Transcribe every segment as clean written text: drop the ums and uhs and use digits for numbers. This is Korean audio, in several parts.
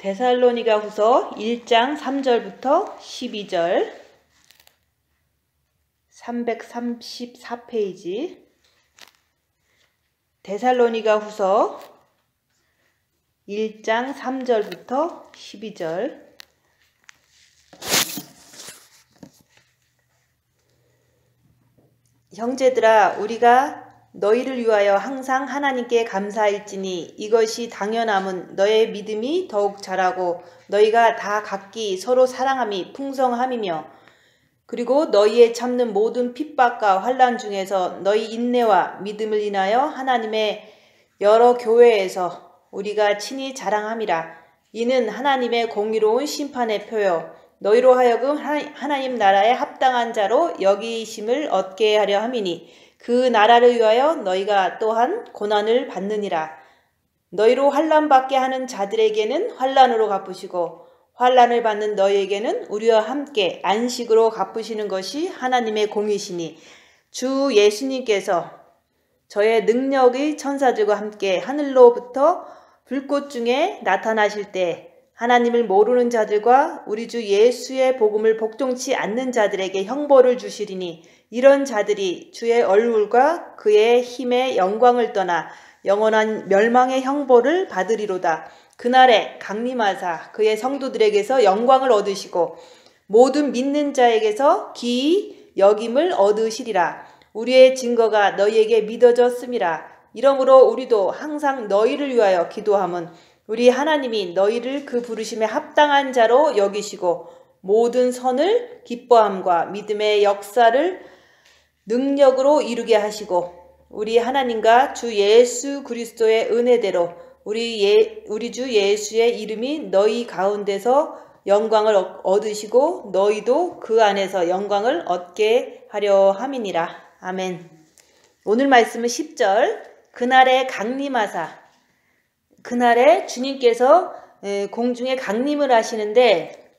데살로니가 후서 1장 3절부터 12절 334페이지 데살로니가 후서 1장 3절부터 12절 형제들아, 우리가 너희를 위하여 항상 하나님께 감사할지니 이것이 당연함은 너의 믿음이 더욱 자라고 너희가 다 각기 서로 사랑함이 풍성함이며, 그리고 너희의 참는 모든 핍박과 환난 중에서 너희 인내와 믿음을 인하여 하나님의 여러 교회에서 우리가 친히 자랑함이라. 이는 하나님의 공의로운 심판의 표요 너희로 하여금 하나님 나라에 합당한 자로 여기심을 얻게 하려 함이니, 그 나라를 위하여 너희가 또한 고난을 받느니라. 너희로 환난 받게 하는 자들에게는 환난으로 갚으시고 환난을 받는 너희에게는 우리와 함께 안식으로 갚으시는 것이 하나님의 공이시니, 주 예수님께서 저의 능력의 천사들과 함께 하늘로부터 불꽃 중에 나타나실 때 하나님을 모르는 자들과 우리 주 예수의 복음을 복종치 않는 자들에게 형벌을 주시리니, 이런 자들이 주의 얼굴과 그의 힘의 영광을 떠나 영원한 멸망의 형벌을 받으리로다. 그날에 강림하사 그의 성도들에게서 영광을 얻으시고 모든 믿는 자에게서 기이 여김을 얻으시리라. 우리의 증거가 너희에게 믿어졌음이라. 이러므로 우리도 항상 너희를 위하여 기도함은 우리 하나님이 너희를 그 부르심에 합당한 자로 여기시고 모든 선을 기뻐함과 믿음의 역사를 능력으로 이루게 하시고, 우리 하나님과 주 예수 그리스도의 은혜대로 우리 주 예수의 이름이 너희 가운데서 영광을 얻으시고 너희도 그 안에서 영광을 얻게 하려 함이니라. 아멘. 오늘 말씀은 10절. 그날에 강림하사, 그날에 주님께서 공중에 강림을 하시는데,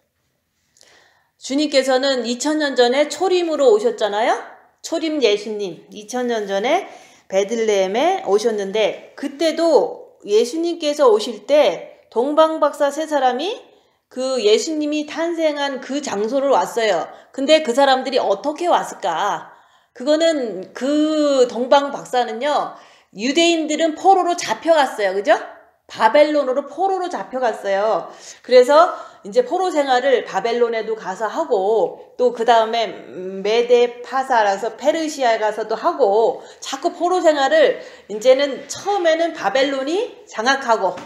주님께서는 2000년 전에 초림으로 오셨잖아요. 초림 예수님 2000년 전에 베들레헴에 오셨는데, 그때도 예수님께서 오실 때 동방박사 세 사람이 그 예수님이 탄생한 그 장소를 왔어요. 근데 그 사람들이 어떻게 왔을까? 그거는 그 동방박사는요, 유대인들은 포로로 잡혀갔어요. 그죠? 바벨론으로 포로로 잡혀갔어요. 그래서 이제 포로 생활을 바벨론에도 가서 하고, 또 그 다음에 메데파사라서 페르시아에 가서도 하고, 자꾸 포로 생활을 이제는 처음에는 바벨론이 장악하고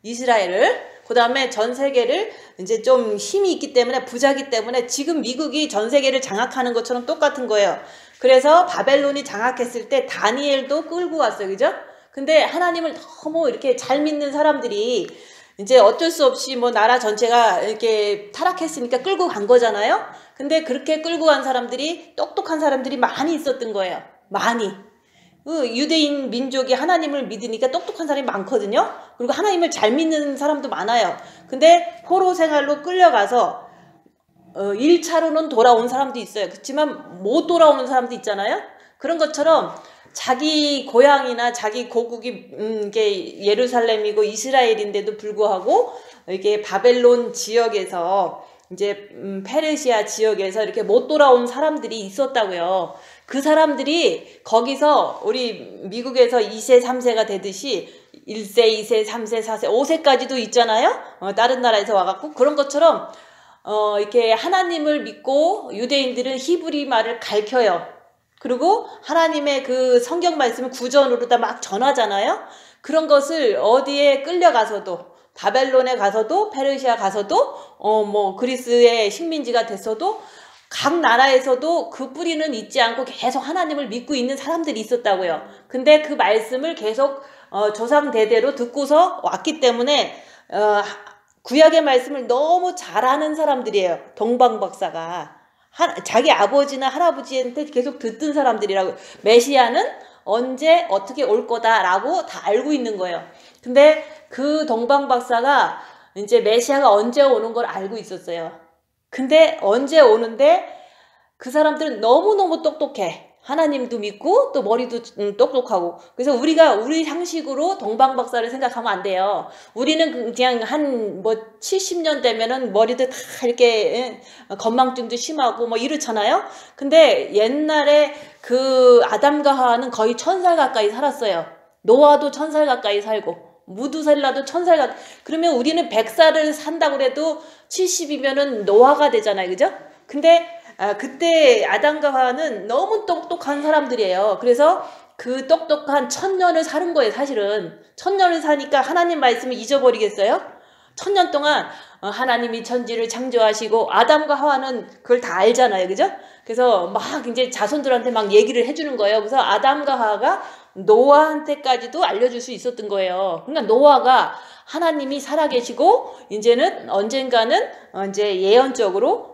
이스라엘을, 그 다음에 전 세계를 이제 좀 힘이 있기 때문에, 부자기 때문에 지금 미국이 전 세계를 장악하는 것처럼 똑같은 거예요. 그래서 바벨론이 장악했을 때 다니엘도 끌고 왔어요. 그죠? 근데 하나님을 너무 이렇게 잘 믿는 사람들이 이제 어쩔 수 없이 뭐 나라 전체가 이렇게 타락했으니까 끌고 간 거잖아요. 근데 그렇게 끌고 간 사람들이, 똑똑한 사람들이 많이 있었던 거예요. 많이. 유대인 민족이 하나님을 믿으니까 똑똑한 사람이 많거든요. 그리고 하나님을 잘 믿는 사람도 많아요. 근데 포로 생활로 끌려가서 1차로는 돌아온 사람도 있어요. 그렇지만 못 돌아오는 사람도 있잖아요. 그런 것처럼 자기 고향이나 자기 고국이 이게 예루살렘이고 이스라엘인데도 불구하고 이게 바벨론 지역에서 이제 페르시아 지역에서 이렇게 못 돌아온 사람들이 있었다고요. 그 사람들이 거기서 우리 미국에서 2세 3세가 되듯이 1세 2세 3세 4세 5세까지도 있잖아요. 다른 나라에서 와갖고 그런 것처럼 이렇게 하나님을 믿고 유대인들은 히브리 말을 가르쳐요. 그리고 하나님의 그 성경 말씀을 구전으로 다 막 전하잖아요. 그런 것을 어디에 끌려가서도, 바벨론에 가서도, 페르시아 가서도, 뭐 그리스의 식민지가 됐어도 각 나라에서도 그 뿌리는 잊지 않고 계속 하나님을 믿고 있는 사람들이 있었다고요. 근데 그 말씀을 계속 조상 대대로 듣고서 왔기 때문에 구약의 말씀을 너무 잘하는 사람들이에요. 동방박사가. 자기 아버지나 할아버지한테 계속 듣던 사람들이라고. 메시아는 언제 어떻게 올 거다라고 다 알고 있는 거예요. 근데 그 동방박사가 이제 메시아가 언제 오는 걸 알고 있었어요. 근데 언제 오는데 그 사람들은 너무너무 똑똑해. 하나님도 믿고 또 머리도 똑똑하고. 그래서 우리가 우리 상식으로 동방박사를 생각하면 안 돼요. 우리는 그냥 한 뭐 70년 되면은 머리도 다 이렇게 건망증도 심하고 뭐 이렇잖아요. 근데 옛날에 그 아담과 하와는 거의 1000살 가까이 살았어요. 노아도 1000살 가까이 살고 무두셀라도 1000살 가까이. 그러면 우리는 100살을 산다고 그래도 70이면은 노아가 되잖아요. 그죠? 근데 그때 아담과 하와는 너무 똑똑한 사람들이에요. 그래서 그 똑똑한 1000년을 사는 거예요. 사실은 1000년을 사니까 하나님 말씀을 잊어버리겠어요? 1000년 동안 하나님이 천지를 창조하시고 아담과 하와는 그걸 다 알잖아요. 그죠? 그래서 막 이제 자손들한테 막 얘기를 해주는 거예요. 그래서 아담과 하와가 노아한테까지도 알려줄 수 있었던 거예요. 그러니까 노아가 하나님이 살아계시고 이제는 언젠가는 이제 예언적으로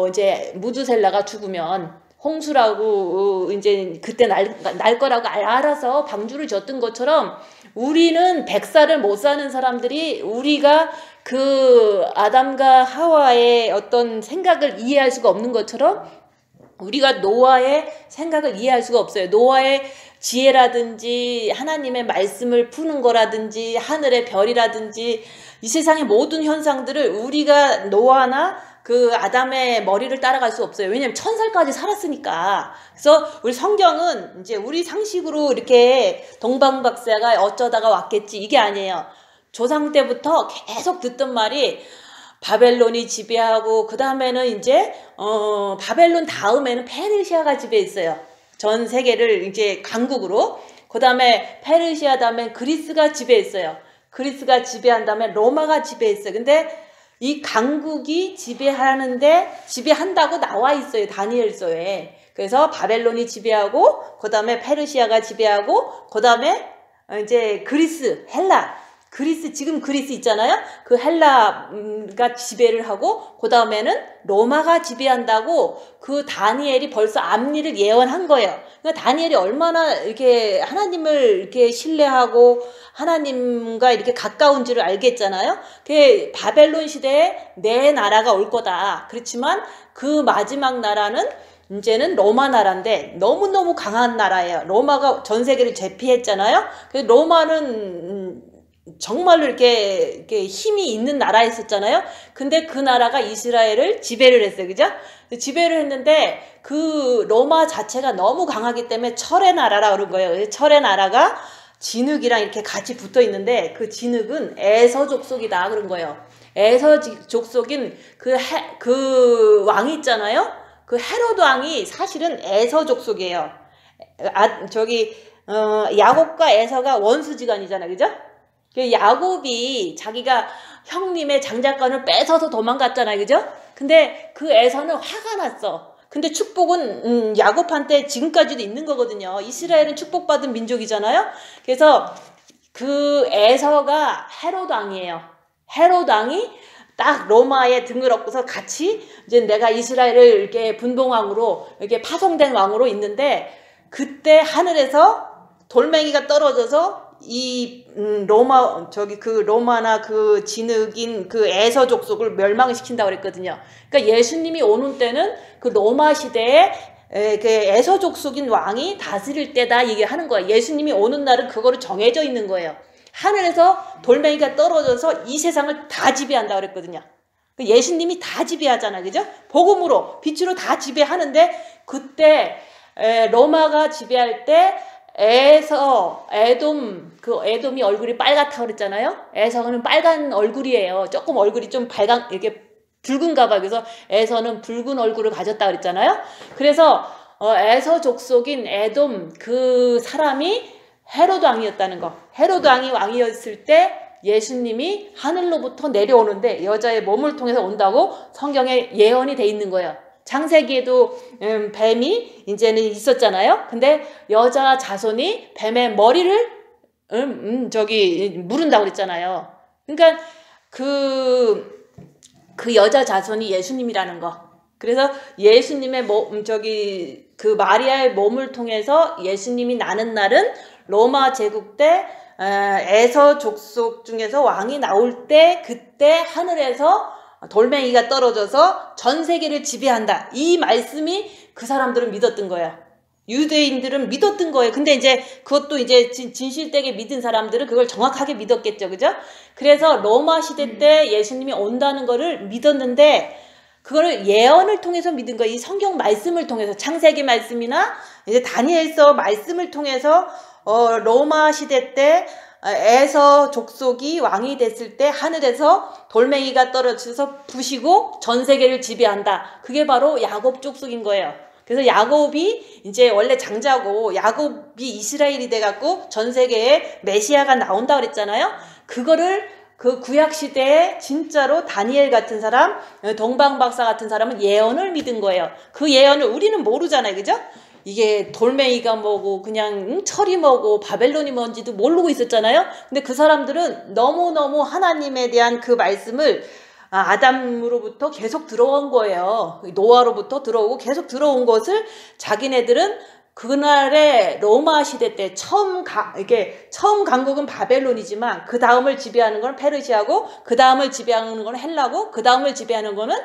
이제 무두셀라가 죽으면 홍수라고 이제 그때 날 거라고 알아서 방주를 졌던 것처럼 우리는 100살을 못 사는 사람들이 우리가 그 아담과 하와의 어떤 생각을 이해할 수가 없는 것처럼 우리가 노아의 생각을 이해할 수가 없어요. 노아의 지혜라든지 하나님의 말씀을 푸는 거라든지 하늘의 별이라든지 이 세상의 모든 현상들을 우리가 노아나 그 아담의 머리를 따라갈 수 없어요. 왜냐면 1000살까지 살았으니까. 그래서 우리 성경은 이제 우리 상식으로 이렇게 동방박사가 어쩌다가 왔겠지 이게 아니에요. 조상 때부터 계속 듣던 말이 바벨론이 지배하고 그 다음에는 이제 바벨론 다음에는 페르시아가 지배했어요. 전 세계를 이제 강국으로. 그 다음에 페르시아 다음에 그리스가 지배했어요. 그리스가 지배한 다음에 로마가 지배했어요. 근데 이 강국이 지배한다고 나와 있어요. 다니엘서에. 그래서 바벨론이 지배하고 그 다음에 페르시아가 지배하고 그 다음에 이제 그리스, 헬라. 지금 그리스 있잖아요. 그 헬라가 지배를 하고 그 다음에는 로마가 지배한다고 그 다니엘이 벌써 앞일을 예언한 거예요. 그러니까 다니엘이 얼마나 이렇게 하나님을 이렇게 신뢰하고 하나님과 이렇게 가까운지를 알겠잖아요. 그 바벨론 시대에 내 나라가 올 거다. 그렇지만 그 마지막 나라는 이제는 로마 나라인데 너무너무 강한 나라예요. 로마가 전 세계를 제패했잖아요. 그래서 로마는 정말로 이렇게 힘이 있는 나라였었잖아요. 근데 그 나라가 이스라엘을 지배를 했어요. 그죠? 지배를 했는데 그 로마 자체가 너무 강하기 때문에 철의 나라라 그런 거예요. 그래서 철의 나라가 진흙이랑 이렇게 같이 붙어 있는데 그 진흙은 에서 족속이다 그런 거예요. 에서 족속인 그 왕이 있잖아요. 그 헤로드 왕이 사실은 에서 족속이에요. 야곱과 에서가 원수지간이잖아요. 그죠? 야곱이 자기가 형님의 장자권을 뺏어서 도망갔잖아요. 그죠? 근데 그 에서는 화가 났어. 근데 축복은 야곱한테 지금까지도 있는 거거든요. 이스라엘은 축복받은 민족이잖아요. 그래서 그 에서가 헤로드 왕이에요. 헤로드 왕이 딱 로마에 등을 업고서 같이 이제 내가 이스라엘을 이렇게 분봉왕으로 이렇게 파송된 왕으로 있는데 그때 하늘에서 돌멩이가 떨어져서 이 로마나 그 진흙인 그 에서 족속을 멸망시킨다고 그랬거든요. 그러니까 예수님이 오는 때는 그 로마 시대에 그 에서 족속인 왕이 다스릴 때다 얘기하는 거예요. 예수님이 오는 날은 그거로 정해져 있는 거예요. 하늘에서 돌멩이가 떨어져서 이 세상을 다 지배한다고 그랬거든요. 예수님이 다 지배하잖아요. 그죠? 복음으로 빛으로 다 지배하는데 그때 로마가 지배할 때 에돔이 얼굴이 빨갛다고 그랬잖아요. 에서는 빨간 얼굴이에요. 조금 얼굴이 좀 이렇게 붉은가 봐요. 그래서 에서는 붉은 얼굴을 가졌다고 그랬잖아요. 그래서 에서 족속인 에돔 그 사람이 헤로드 왕이었다는 거. 헤로드 왕이 왕이었을 때 예수님이 하늘로부터 내려오는데 여자의 몸을 통해서 온다고 성경에 예언이 돼 있는 거예요. 창세기에도 뱀이 이제는 있었잖아요. 근데 여자 자손이 뱀의 머리를 무른다고 그랬잖아요. 그러니까 그 여자 자손이 예수님이라는 거. 그래서 예수님의 그 마리아의 몸을 통해서 예수님이 나는 날은 로마 제국 때 에서 족속 중에서 왕이 나올 때 그때 하늘에서 돌멩이가 떨어져서 전 세계를 지배한다. 이 말씀이 그 사람들은 믿었던 거예요. 유대인들은 믿었던 거예요. 근데 이제 그것도 이제 진실되게 믿은 사람들은 그걸 정확하게 믿었겠죠. 그죠? 그래서 로마 시대 때 예수님이 온다는 거를 믿었는데 그거를 예언을 통해서 믿은 거예요. 이 성경 말씀을 통해서 창세기 말씀이나 이제 다니엘서 말씀을 통해서 로마 시대 때 에서 족속이 왕이 됐을 때 하늘에서 돌멩이가 떨어져서 부시고 전 세계를 지배한다. 그게 바로 야곱 족속인 거예요. 그래서 야곱이 이제 원래 장자고 야곱이 이스라엘이 돼갖고 전 세계에 메시아가 나온다 그랬잖아요. 그거를 그 구약시대에 진짜로 다니엘 같은 사람, 동방박사 같은 사람은 예언을 믿은 거예요. 그 예언을 우리는 모르잖아요. 그죠? 이게 돌멩이가 뭐고 그냥 철이 뭐고 바벨론이 뭔지도 모르고 있었잖아요. 근데 그 사람들은 너무너무 하나님에 대한 그 말씀을 아담으로부터 계속 들어온 거예요. 노아로부터 들어오고 계속 들어온 것을 자기네들은 그날의 로마 시대 때 처음 강국은 바벨론이지만 그 다음을 지배하는 건 페르시아고 그 다음을 지배하는 건 헬라고 그 다음을 지배하는 거는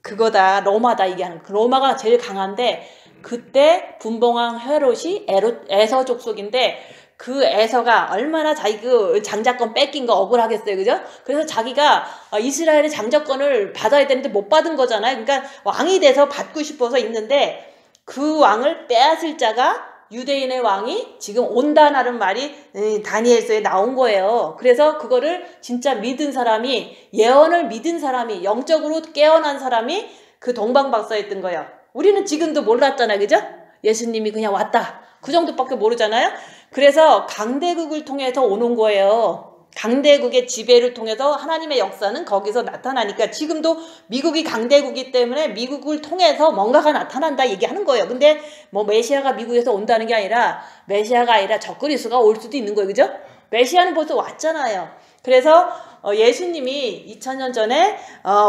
그거다 로마다 얘기하는 그 로마가 제일 강한데 그때 분봉왕 헤롯이 에서 족속인데 그 에서가 얼마나 자기 그 장자권 뺏긴 거 억울하겠어요. 그죠? 그래서 자기가 이스라엘의 장자권을 받아야 되는데 못 받은 거잖아요. 그러니까 왕이 돼서 받고 싶어서 있는데 그 왕을 빼앗을 자가 유대인의 왕이 지금 온다라는 말이 다니엘서에 나온 거예요. 그래서 그거를 진짜 믿은 사람이 예언을 믿은 사람이 영적으로 깨어난 사람이 그 동방박사였던 거예요. 우리는 지금도 몰랐잖아요. 그죠? 예수님이 그냥 왔다. 그 정도밖에 모르잖아요. 그래서 강대국을 통해서 오는 거예요. 강대국의 지배를 통해서 하나님의 역사는 거기서 나타나니까 지금도 미국이 강대국이기 때문에 미국을 통해서 뭔가가 나타난다 얘기하는 거예요. 근데 뭐 메시아가 미국에서 온다는 게 아니라 메시아가 아니라 적그리스도가 올 수도 있는 거예요. 그죠? 메시아는 벌써 왔잖아요. 그래서 예수님이 2000년 전에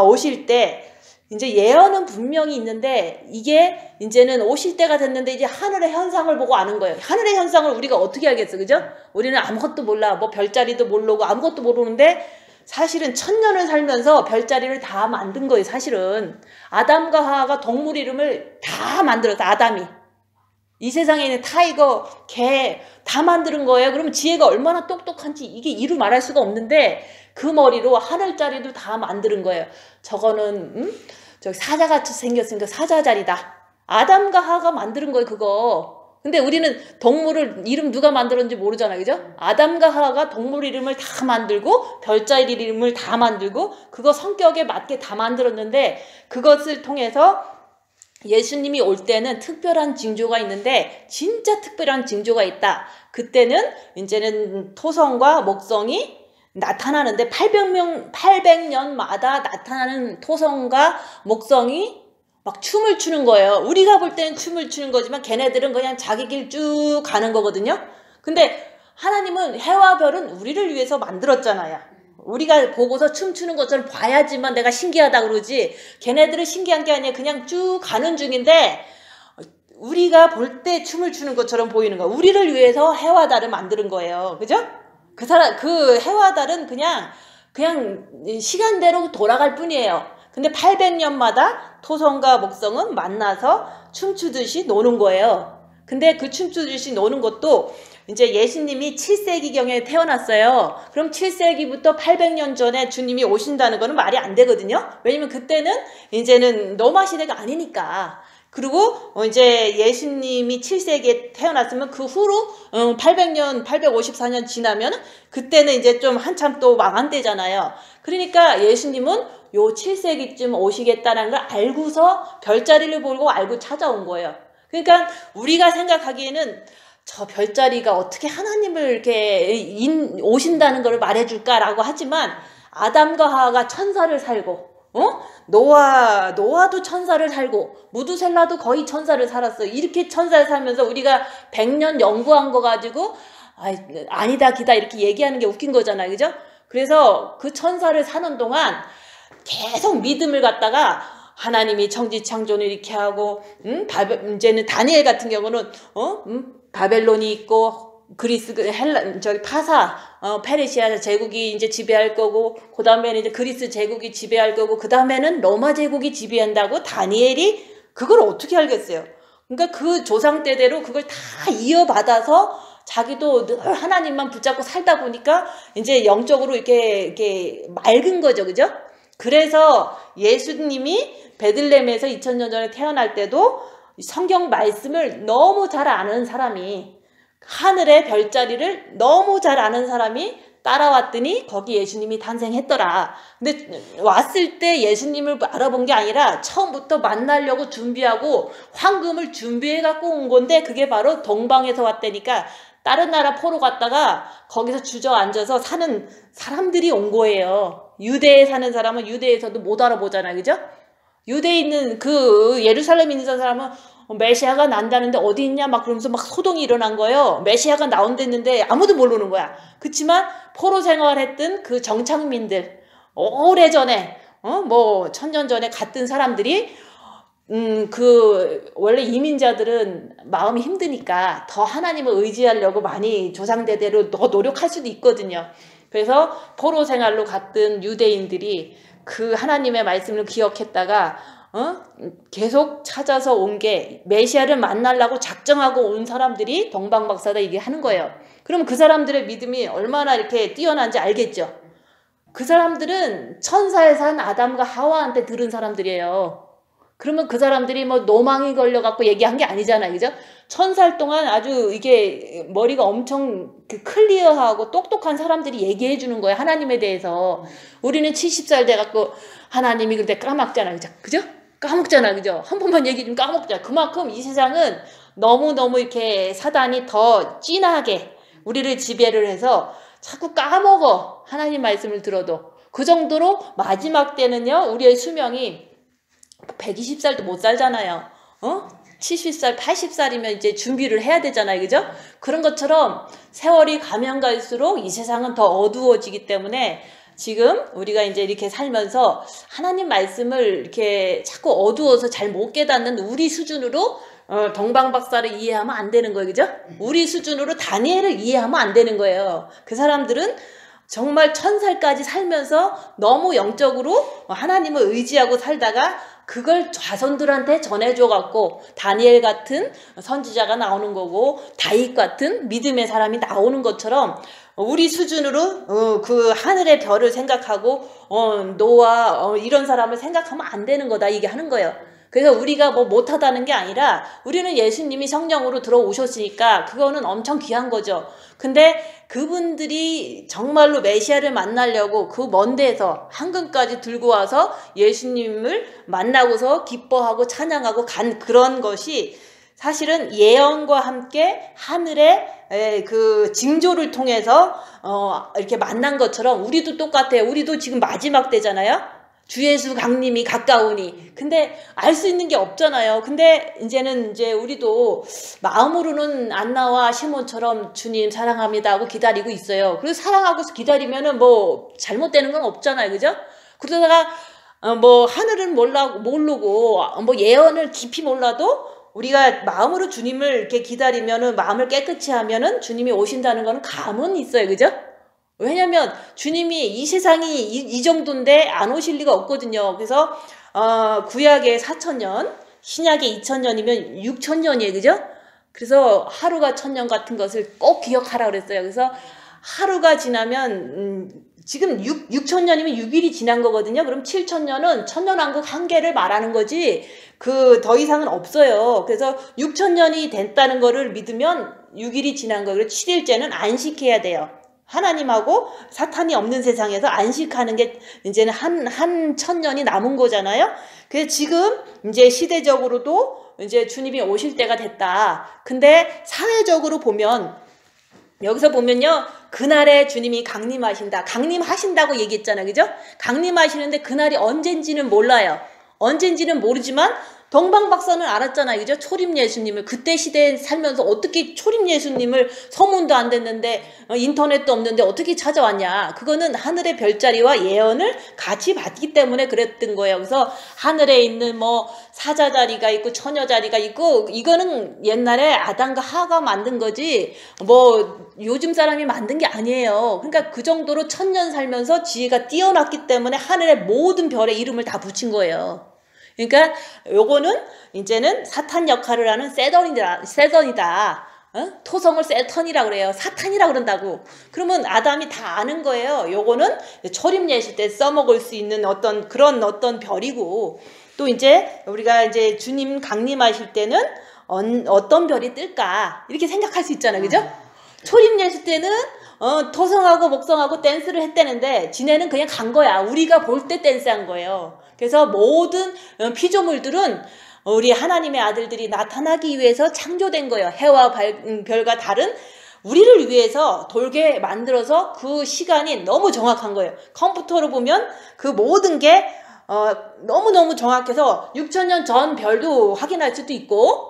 오실 때 이제 예언은 분명히 있는데 이게 이제는 오실 때가 됐는데 이제 하늘의 현상을 보고 아는 거예요. 하늘의 현상을 우리가 어떻게 알겠어, 그죠? 우리는 아무것도 몰라. 뭐 별자리도 모르고 아무것도 모르는데 사실은 1000년을 살면서 별자리를 다 만든 거예요. 사실은 아담과 하와가 동물 이름을 다 만들었어. 아담이 이 세상에 있는 타이거, 개 다 만드는 거예요. 그러면 지혜가 얼마나 똑똑한지 이게 이루 말할 수가 없는데 그 머리로 하늘자리도 다 만드는 거예요. 저거는 저기 사자같이 생겼으니까 사자자리다. 아담과 하와가 만드는 거예요. 그거. 근데 우리는 동물을 이름 누가 만들었는지 모르잖아요. 그죠? 아담과 하와가 동물 이름을 다 만들고 별자리 이름을 다 만들고 그거 성격에 맞게 다 만들었는데 그것을 통해서 예수님이 올 때는 특별한 징조가 있는데 진짜 특별한 징조가 있다. 그때는 이제는 토성과 목성이 나타나는데 800년마다 나타나는 토성과 목성이 막 춤을 추는 거예요. 우리가 볼 때는 춤을 추는 거지만 걔네들은 그냥 자기 길 쭉 가는 거거든요. 근데 하나님은 해와 별은 우리를 위해서 만들었잖아요. 우리가 보고서 춤추는 것처럼 봐야지만 내가 신기하다 그러지 걔네들은 신기한 게 아니라 그냥 쭉 가는 중인데 우리가 볼 때 춤을 추는 것처럼 보이는 거예요. 우리를 위해서 해와 달을 만드는 거예요. 그죠? 그 해와 달은 그냥 시간대로 돌아갈 뿐이에요. 근데 800년마다 토성과 목성은 만나서 춤추듯이 노는 거예요. 근데 그 춤추듯이 노는 것도 이제 예수님이 7세기경에 태어났어요. 그럼 7세기부터 800년 전에 주님이 오신다는 거는 말이 안 되거든요. 왜냐면 그때는 이제는 로마 시대가 아니니까. 그리고 이제 예수님이 7세기에 태어났으면 그 후로 800년, 854년 지나면 그때는 이제 좀 한참 또 망한대잖아요. 그러니까 예수님은 요 7세기쯤 오시겠다는 걸 알고서 별자리를 보고 알고 찾아온 거예요. 그러니까 우리가 생각하기에는 저 별자리가 어떻게 하나님을 이렇게 오신다는 걸 말해줄까라고 하지만 아담과 하와가 천사를 살고 노아도 천사를 살고 무두셀라도 거의 천사를 살았어요. 이렇게 천사를 살면서 우리가 100년 연구한 거 가지고 아니다 기다 이렇게 얘기하는 게 웃긴 거잖아요. 그죠? 그래서 그 천사를 사는 동안 계속 믿음을 갖다가 하나님이 천지창조를 이렇게 하고 이제는 다니엘 같은 경우는 바벨론이 있고 그리스 파사 페르시아 제국이 이제 지배할 거고 그 다음에는 이제 그리스 제국이 지배할 거고 그 다음에는 로마 제국이 지배한다고 다니엘이 그걸 어떻게 알겠어요? 그러니까 그 조상 때대로 그걸 다 이어받아서 자기도 늘 하나님만 붙잡고 살다 보니까 이제 영적으로 이렇게 맑은 거죠. 그죠? 그래서 예수님이 베들레헴에서 2000년 전에 태어날 때도 성경 말씀을 너무 잘 아는 사람이, 하늘의 별자리를 너무 잘 아는 사람이 따라왔더니 거기 예수님이 탄생했더라. 근데 왔을 때 예수님을 알아본 게 아니라 처음부터 만나려고 준비하고 황금을 준비해 갖고 온 건데, 그게 바로 동방에서 왔다니까. 다른 나라 포로 갔다가 거기서 주저앉아서 사는 사람들이 온 거예요. 유대에 사는 사람은 유대에서도 못 알아보잖아요. 그죠? 유대에 있는 그 예루살렘에 있는 사람은 메시아가 난다는데 어디 있냐 막 그러면서 막 소동이 일어난 거예요. 메시아가 나온댔는데 아무도 모르는 거야. 그치만 포로 생활했던 그 정착민들, 오래전에 뭐 1000년 전에 갔던 사람들이 그 원래 이민자들은 마음이 힘드니까 더 하나님을 의지하려고 많이 조상대대로 더 노력할 수도 있거든요. 그래서 포로 생활로 갔던 유대인들이 그 하나님의 말씀을 기억했다가 계속 찾아서 온 게, 메시아를 만나려고 작정하고 온 사람들이 동방박사다 이게 하는 거예요. 그럼 그 사람들의 믿음이 얼마나 이렇게 뛰어난지 알겠죠? 그 사람들은 천사에 산 아담과 하와한테 들은 사람들이에요. 그러면 그 사람들이 뭐 노망이 걸려갖고 얘기한 게 아니잖아요. 그죠? 1000살 동안 아주 이게 머리가 엄청 클리어하고 똑똑한 사람들이 얘기해 주는 거예요. 하나님에 대해서. 우리는 70살 돼갖고 하나님이 그때 까먹잖아요. 그죠? 까먹잖아. 그죠? 한 번만 얘기 좀 까먹잖아. 그만큼 이 세상은 너무너무 이렇게 사단이 더 진하게 우리를 지배를 해서 자꾸 까먹어. 하나님 말씀을 들어도. 그 정도로 마지막 때는요, 우리의 수명이 120살도 못 살잖아요. 70살, 80살이면 이제 준비를 해야 되잖아요. 그죠? 그런 것처럼 세월이 가면 갈수록 이 세상은 더 어두워지기 때문에 지금 우리가 이제 이렇게 살면서 하나님 말씀을 이렇게 자꾸 어두워서 잘 못 깨닫는 우리 수준으로 동방박사를 이해하면 안 되는 거예요. 그죠? 우리 수준으로 다니엘을 이해하면 안 되는 거예요. 그 사람들은 정말 1000살까지 살면서 너무 영적으로 하나님을 의지하고 살다가 그걸 자손들한테 전해줘갖고 다니엘 같은 선지자가 나오는 거고 다윗 같은 믿음의 사람이 나오는 것처럼 우리 수준으로 그 하늘의 별을 생각하고 노아 이런 사람을 생각하면 안 되는 거다 이게 하는 거예요. 그래서 우리가 뭐 못하다는 게 아니라 우리는 예수님이 성령으로 들어오셨으니까 그거는 엄청 귀한 거죠. 근데 그분들이 정말로 메시아를 만나려고 그 먼 데서 한금까지 들고 와서 예수님을 만나고서 기뻐하고 찬양하고 간 그런 것이 사실은 예언과 함께 하늘의 그 징조를 통해서 이렇게 만난 것처럼 우리도 똑같아요. 우리도 지금 마지막 때잖아요. 주 예수 강림이 가까우니. 근데 알 수 있는 게 없잖아요. 근데 이제는 이제 우리도 마음으로는 안나와 시몬처럼 주님 사랑합니다 하고 기다리고 있어요. 그리고 사랑하고서 기다리면은 뭐 잘못되는 건 없잖아요. 그죠? 그러다가 뭐 하늘은 모르고 뭐 예언을 깊이 몰라도 우리가 마음으로 주님을 이렇게 기다리면은 마음을 깨끗이 하면은 주님이 오신다는 거는 감은 있어요. 그죠? 왜냐면 주님이 이 세상이 이 정도인데 안 오실 리가 없거든요. 그래서 구약의 4000년, 신약의 2000년이면 6000년이에요. 그죠? 그래서 하루가 1000년 같은 것을 꼭 기억하라 그랬어요. 그래서 하루가 지나면 지금 6000년이면 6일이 지난 거거든요. 그럼 7000년은 천년왕국 한 개를 말하는 거지 그 더 이상은 없어요. 그래서 6000년이 됐다는 거를 믿으면 6일이 지난 거예요. 그래서 7일째는 안식해야 돼요. 하나님하고 사탄이 없는 세상에서 안식하는 게 이제는 한 1000년이 남은 거잖아요. 그래서 지금 이제 시대적으로도 이제 주님이 오실 때가 됐다. 근데 사회적으로 보면 여기서 보면요. 그날에 주님이 강림하신다. 강림하신다고 얘기했잖아요. 그죠? 강림하시는데 그날이 언젠지는 몰라요. 언젠지는 모르지만 동방박사는 알았잖아요. 그죠? 초림 예수님을 그때 시대에 살면서 어떻게 초림 예수님을 소문도 안 됐는데 인터넷도 없는데 어떻게 찾아왔냐. 그거는 하늘의 별자리와 예언을 같이 받기 때문에 그랬던 거예요. 그래서 하늘에 있는 뭐 사자 자리가 있고 처녀 자리가 있고 이거는 옛날에 아담과 하가 만든 거지 뭐 요즘 사람이 만든 게 아니에요. 그러니까 그 정도로 1000년 살면서 지혜가 뛰어났기 때문에 하늘의 모든 별의 이름을 다 붙인 거예요. 그러니까 요거는 이제는 사탄 역할을 하는 세던이다. 토성을 세턴이라고 그래요. 사탄이라고 그런다고. 그러면 아담이 다 아는 거예요. 요거는 초림 예수 때 써먹을 수 있는 그런 별이고, 또 이제 우리가 이제 주님 강림하실 때는 어떤 별이 뜰까 이렇게 생각할 수 있잖아요. 그죠? 초림 예수 때는 토성하고 목성하고 댄스를 했다는데 지네는 그냥 간 거야. 우리가 볼 때 댄스한 거예요. 그래서 모든 피조물들은 우리 하나님의 아들들이 나타나기 위해서 창조된 거예요. 해와 별과 다른 우리를 위해서 돌게 만들어서 그 시간이 너무 정확한 거예요. 컴퓨터로 보면 그 모든 게 너무너무 정확해서 6,000년 전 별도 확인할 수도 있고,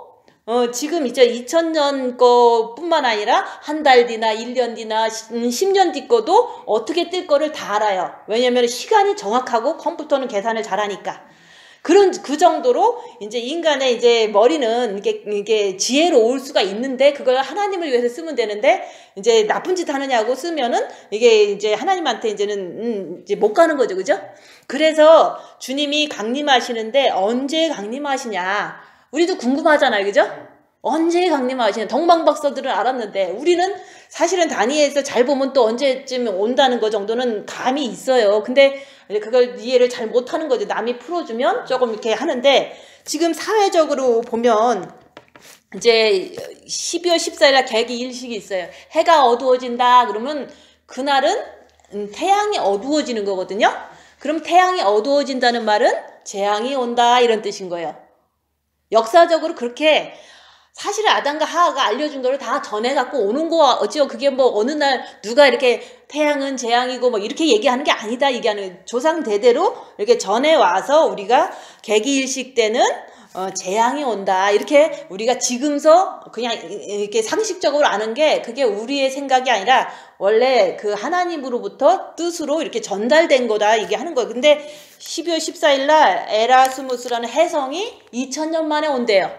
지금 이제 2000년 거뿐만 아니라 한 달 뒤나 1년 뒤나 10년 뒤 거도 어떻게 뜰 거를 다 알아요. 왜냐면 시간이 정확하고 컴퓨터는 계산을 잘하니까. 그 정도로 이제 인간의 이제 머리는 이게 지혜로울 수가 있는데, 그걸 하나님을 위해서 쓰면 되는데, 이제 나쁜 짓 하느냐고 쓰면은 이게 이제 하나님한테 이제는 이제 못 가는 거죠. 그죠? 그래서 주님이 강림하시는데 언제 강림하시냐? 우리도 궁금하잖아요. 그죠? 언제 강림하시냐? 동방박사들은 알았는데, 우리는 사실은 다니엘에서 잘 보면 또 언제쯤 온다는 거 정도는 감이 있어요. 근데 그걸 이해를 잘 못하는 거죠. 남이 풀어주면 조금 이렇게 하는데, 지금 사회적으로 보면 이제 12월 14일 날 개기일식이 있어요. 해가 어두워진다 그러면 그날은 태양이 어두워지는 거거든요. 그럼 태양이 어두워진다는 말은 재앙이 온다 이런 뜻인 거예요. 역사적으로 그렇게 사실은 아담과 하와가 알려준 거를 다 전해갖고 오는 거, 어찌요 그게 뭐 어느 날 누가 이렇게 태양은 재앙이고 뭐 이렇게 얘기하는 게 아니다 얘기하는, 조상 대대로 이렇게 전해와서 우리가 개기일식 때는 재앙이 온다 이렇게 우리가 지금서 그냥 이렇게 상식적으로 아는 게, 그게 우리의 생각이 아니라 원래 그 하나님으로부터 뜻으로 이렇게 전달된 거다 이게 하는 거예요. 근데 12월 14일 날 에라스무스라는 혜성이 2000년 만에 온대요.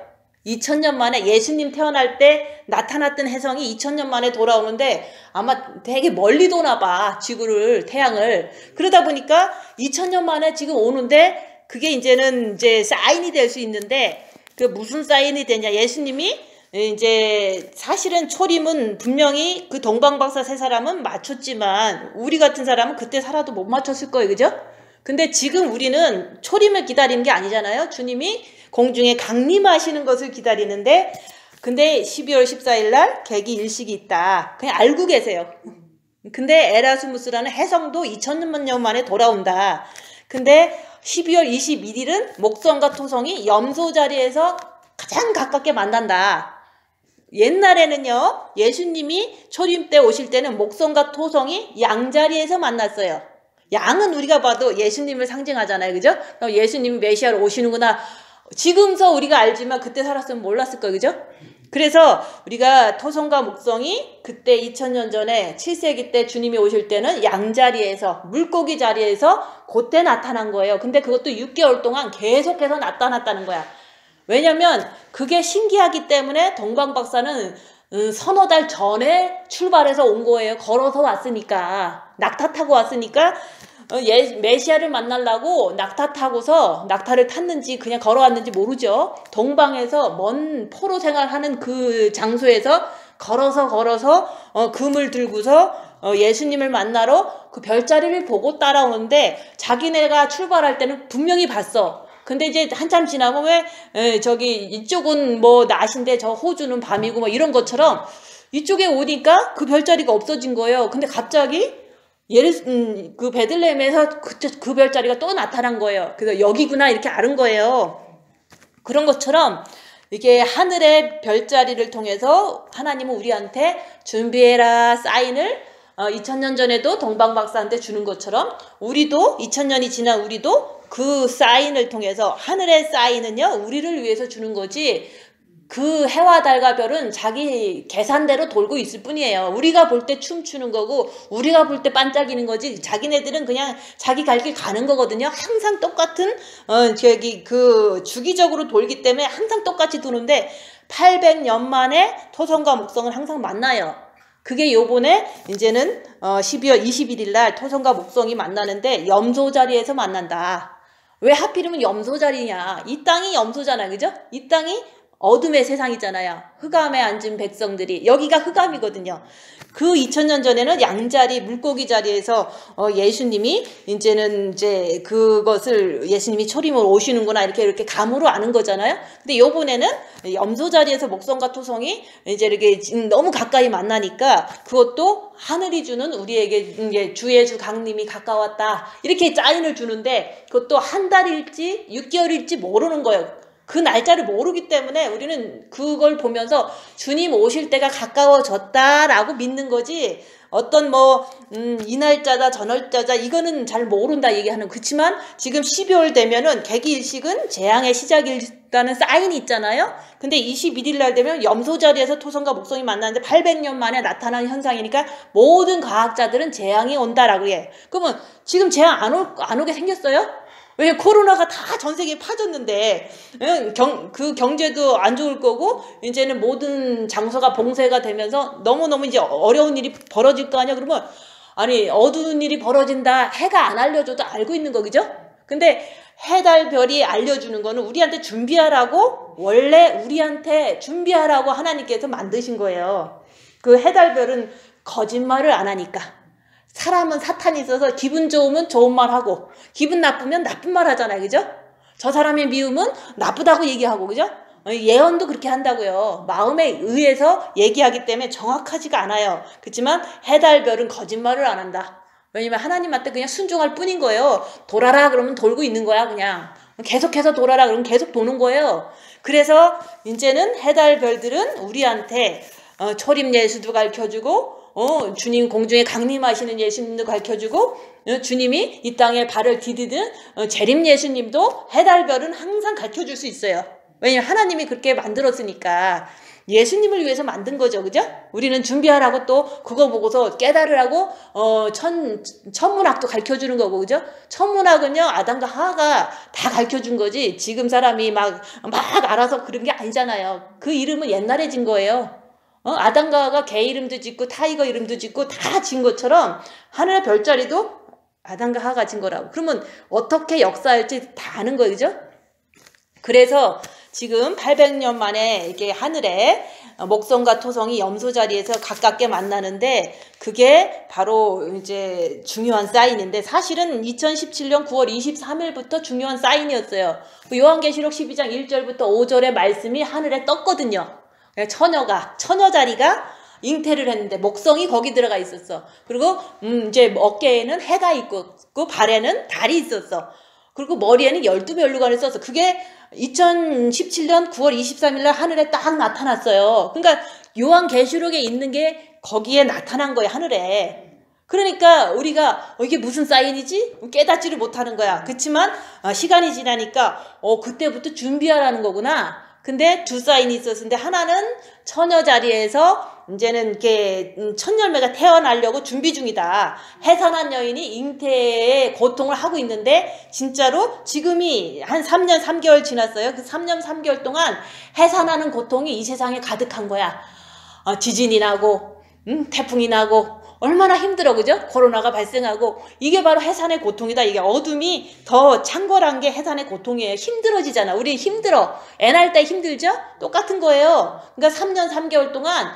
2000년 만에 예수님 태어날 때 나타났던 혜성이 2000년 만에 돌아오는데, 아마 되게 멀리 도나 봐, 지구를, 태양을. 그러다 보니까 2000년 만에 지금 오는데, 그게 이제는 이제 사인이 될 수 있는데, 그 무슨 사인이 되냐? 예수님이 이제 사실은 초림은 분명히 그 동방박사 세 사람은 맞췄지만 우리 같은 사람은 그때 살아도 못 맞췄을 거예요. 그죠? 근데 지금 우리는 초림을 기다리는 게 아니잖아요. 주님이 공중에 강림하시는 것을 기다리는데, 근데 12월 14일 날 개기일식이 있다. 그냥 알고 계세요. 근데 에라스무스라는 혜성도 2000년 만에 돌아온다. 근데 12월 21일은 목성과 토성이 염소 자리에서 가장 가깝게 만난다. 옛날에는요, 예수님이 초림 때 오실 때는 목성과 토성이 양자리에서 만났어요. 양은 우리가 봐도 예수님을 상징하잖아요. 그죠? 그럼 예수님이 메시아로 오시는구나. 지금서 우리가 알지만 그때 살았으면 몰랐을 거예요. 그죠? 그래서 우리가 토성과 목성이 그때 2000년 전에 7세기 때 주님이 오실 때는 양자리에서, 물고기 자리에서 그때 나타난 거예요. 근데 그것도 6개월 동안 계속해서 나타났다는 거야. 왜냐면 그게 신기하기 때문에 동방박사는 서너 달 전에 출발해서 온 거예요. 걸어서 왔으니까, 낙타 타고 왔으니까, 메시아를 만나려고 낙타 타고서, 낙타를 탔는지 그냥 걸어왔는지 모르죠. 동방에서 먼 포로 생활하는 그 장소에서 걸어서 금을 들고서 예수님을 만나러 그 별자리를 보고 따라오는데, 자기네가 출발할 때는 분명히 봤어. 근데 이제 한참 지나면 왜 저기 이쪽은 뭐 낮인데 저 호주는 밤이고 뭐 이런 것처럼 이쪽에 오니까 그 별자리가 없어진 거예요. 근데 갑자기 그 베들레헴에서 그 별자리가 또 나타난 거예요. 그래서 여기구나 이렇게 아는 거예요. 그런 것처럼 이게 하늘의 별자리를 통해서 하나님은 우리한테 준비해라 사인을 2000년 전에도 동방박사한테 주는 것처럼, 우리도 2000년이 지난 우리도 그 사인을 통해서, 하늘의 사인은요 우리를 위해서 주는 거지, 그 해와 달과 별은 자기 계산대로 돌고 있을 뿐이에요. 우리가 볼 때 춤추는 거고 우리가 볼 때 반짝이는 거지, 자기네들은 그냥 자기 갈 길 가는 거거든요. 항상 똑같은 그 주기적으로 돌기 때문에 항상 똑같이 도는데 800년 만에 토성과 목성은 항상 만나요. 그게 요번에 이제는 12월 21일 날 토성과 목성이 만나는데 염소 자리에서 만난다. 왜 하필이면 염소 자리냐? 이 땅이 염소잖아, 그죠? 이 땅이 어둠의 세상이잖아요. 흑암에 앉은 백성들이. 여기가 흑암이거든요. 그 2000년 전에는 양자리, 물고기 자리에서 예수님이 이제 그것을 예수님이 초림으로 오시는구나 이렇게 감으로 아는 거잖아요. 근데 요번에는 염소 자리에서 목성과 토성이 이제 이렇게 너무 가까이 만나니까 그것도 하늘이 주는 우리에게 주의 주 강림이 가까웠다. 이렇게 사인을 주는데 그것도 한 달일지 6개월일지 모르는 거예요. 그 날짜를 모르기 때문에 우리는 그걸 보면서 주님 오실 때가 가까워졌다라고 믿는 거지, 어떤 이 날짜다 저 날짜다 이거는 잘 모른다 얘기하는. 그렇지만 지금 12월 되면은 개기일식은 재앙의 시작이라는 사인이 있잖아요. 근데 21일 날 되면 염소 자리에서 토성과 목성이 만나는데 800년 만에 나타나는 현상이니까 모든 과학자들은 재앙이 온다라고 해. 그러면 지금 재앙 안 오게 생겼어요? 왜냐면 코로나가 다 전 세계에 파졌는데 그 경제도 안 좋을 거고 이제는 모든 장소가 봉쇄가 되면서 너무너무 이제 어려운 일이 벌어질 거 아니야. 그러면 아니 어두운 일이 벌어진다 해가 안 알려줘도 알고 있는 거, 그죠? 근데 해달별이 알려주는 거는 우리한테 준비하라고, 원래 우리한테 준비하라고 하나님께서 만드신 거예요. 그 해달별은 거짓말을 안 하니까. 사람은 사탄이 있어서 기분 좋으면 좋은 말 하고 기분 나쁘면 나쁜 말 하잖아요, 그죠? 저 사람이 미우면 나쁘다고 얘기하고, 그죠? 예언도 그렇게 한다고요. 마음에 의해서 얘기하기 때문에 정확하지가 않아요. 그렇지만 해달별은 거짓말을 안 한다. 왜냐면 하나님한테 그냥 순종할 뿐인 거예요. 돌아라 그러면 돌고 있는 거야. 그냥 계속해서 돌아라 그러면 계속 도는 거예요. 그래서 이제는 해달별들은 우리한테 초림 예수도 가르쳐주고 주님 공중에 강림하시는 예수님도 가르쳐주고, 주님이 이 땅에 발을 디디든 재림 예수님도 해달별은 항상 가르쳐줄 수 있어요. 왜냐면 하나님이 그렇게 만들었으니까. 예수님을 위해서 만든 거죠, 그죠? 우리는 준비하라고 또 그거 보고서 깨달으라고 천문학도 가르쳐주는 거고, 그죠? 천문학은요 아담과 하와가 다 가르쳐준 거지 지금 사람이 막 알아서 그런 게 아니잖아요. 그 이름은 옛날에 진 거예요. 아담과 하와가 개 이름도 짓고 타이거 이름도 짓고 다 진 것처럼 하늘의 별자리도 아담과 하와가 진 거라고. 그러면 어떻게 역사할지 다 아는 거예요, 그죠? 그래서 지금 800년 만에 이렇게 하늘에 목성과 토성이 염소 자리에서 가깝게 만나는데 그게 바로 이제 중요한 사인인데, 사실은 2017년 9월 23일부터 중요한 사인이었어요. 요한계시록 12장 1절부터 5절의 말씀이 하늘에 떴거든요. 처녀 자리가 잉태를 했는데 목성이 거기 들어가 있었어. 그리고 이제 어깨에는 해가 있고 발에는 달이 있었어. 그리고 머리에는 12멸류관을 썼어. 그게 2017년 9월 23일 날 하늘에 딱 나타났어요. 그러니까 요한계시록에 있는 게 거기에 나타난 거야, 하늘에. 그러니까 우리가 이게 무슨 사인이지? 깨닫지를 못하는 거야. 그렇지만 시간이 지나니까 그때부터 준비하라는 거구나. 근데 두 사인이 있었는데 하나는 처녀 자리에서 이제는 이렇게 첫 열매가 태어나려고 준비 중이다. 해산한 여인이 잉태의 고통을 하고 있는데 진짜로 지금이 한 3년 3개월 지났어요. 그 3년 3개월 동안 해산하는 고통이 이 세상에 가득한 거야. 지진이 나고 태풍이 나고 얼마나 힘들어, 그죠? 코로나가 발생하고 이게 바로 해산의 고통이다. 이게 어둠이 더 창궐한 게 해산의 고통이에요. 힘들어지잖아. 우리 힘들어. 애 낳을 때 힘들죠? 똑같은 거예요. 그러니까 3년 3개월 동안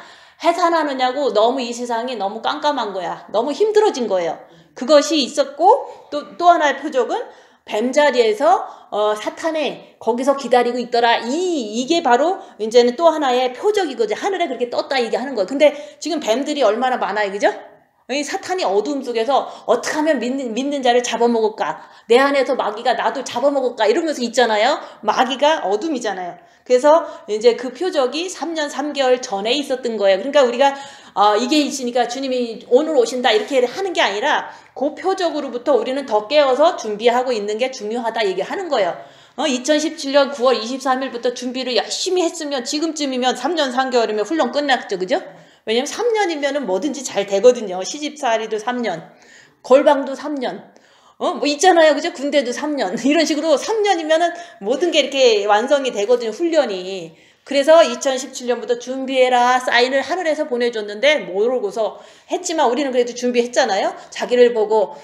해산하느냐고 너무 이 세상이 너무 깜깜한 거야. 너무 힘들어진 거예요. 그것이 있었고 또 하나의 표적은 뱀 자리에서 사탄이 거기서 기다리고 있더라. 이게 바로 이제는 또 하나의 표적이거든. 하늘에 그렇게 떴다 얘기하는 거예요. 근데 지금 뱀들이 얼마나 많아요, 그죠? 이 사탄이 어두움 속에서 어떻게 하면 믿는 자를 잡아먹을까? 내 안에서 마귀가 나도 잡아먹을까? 이러면서 있잖아요. 마귀가 어둠이잖아요. 그래서 이제 그 표적이 3년 3개월 전에 있었던 거예요. 그러니까 우리가 이게 있으니까 주님이 오늘 오신다 이렇게 하는 게 아니라 그 표적으로부터 우리는 더 깨어서 준비하고 있는 게 중요하다 얘기하는 거예요. 2017년 9월 23일부터 준비를 열심히 했으면 지금쯤이면 3년 3개월이면 훈련 끝났죠, 그죠? 왜냐면 3년이면은 뭐든지 잘 되거든요. 시집살이도 3년, 골방도 3년, 뭐 있잖아요, 그죠? 군대도 3년. 이런 식으로 3년이면은 모든 게 이렇게 완성이 되거든요, 훈련이. 그래서 2017년부터 준비해라 사인을 하늘에서 보내줬는데 모르고서 했지만 우리는 그래도 준비했잖아요. 자기를 보고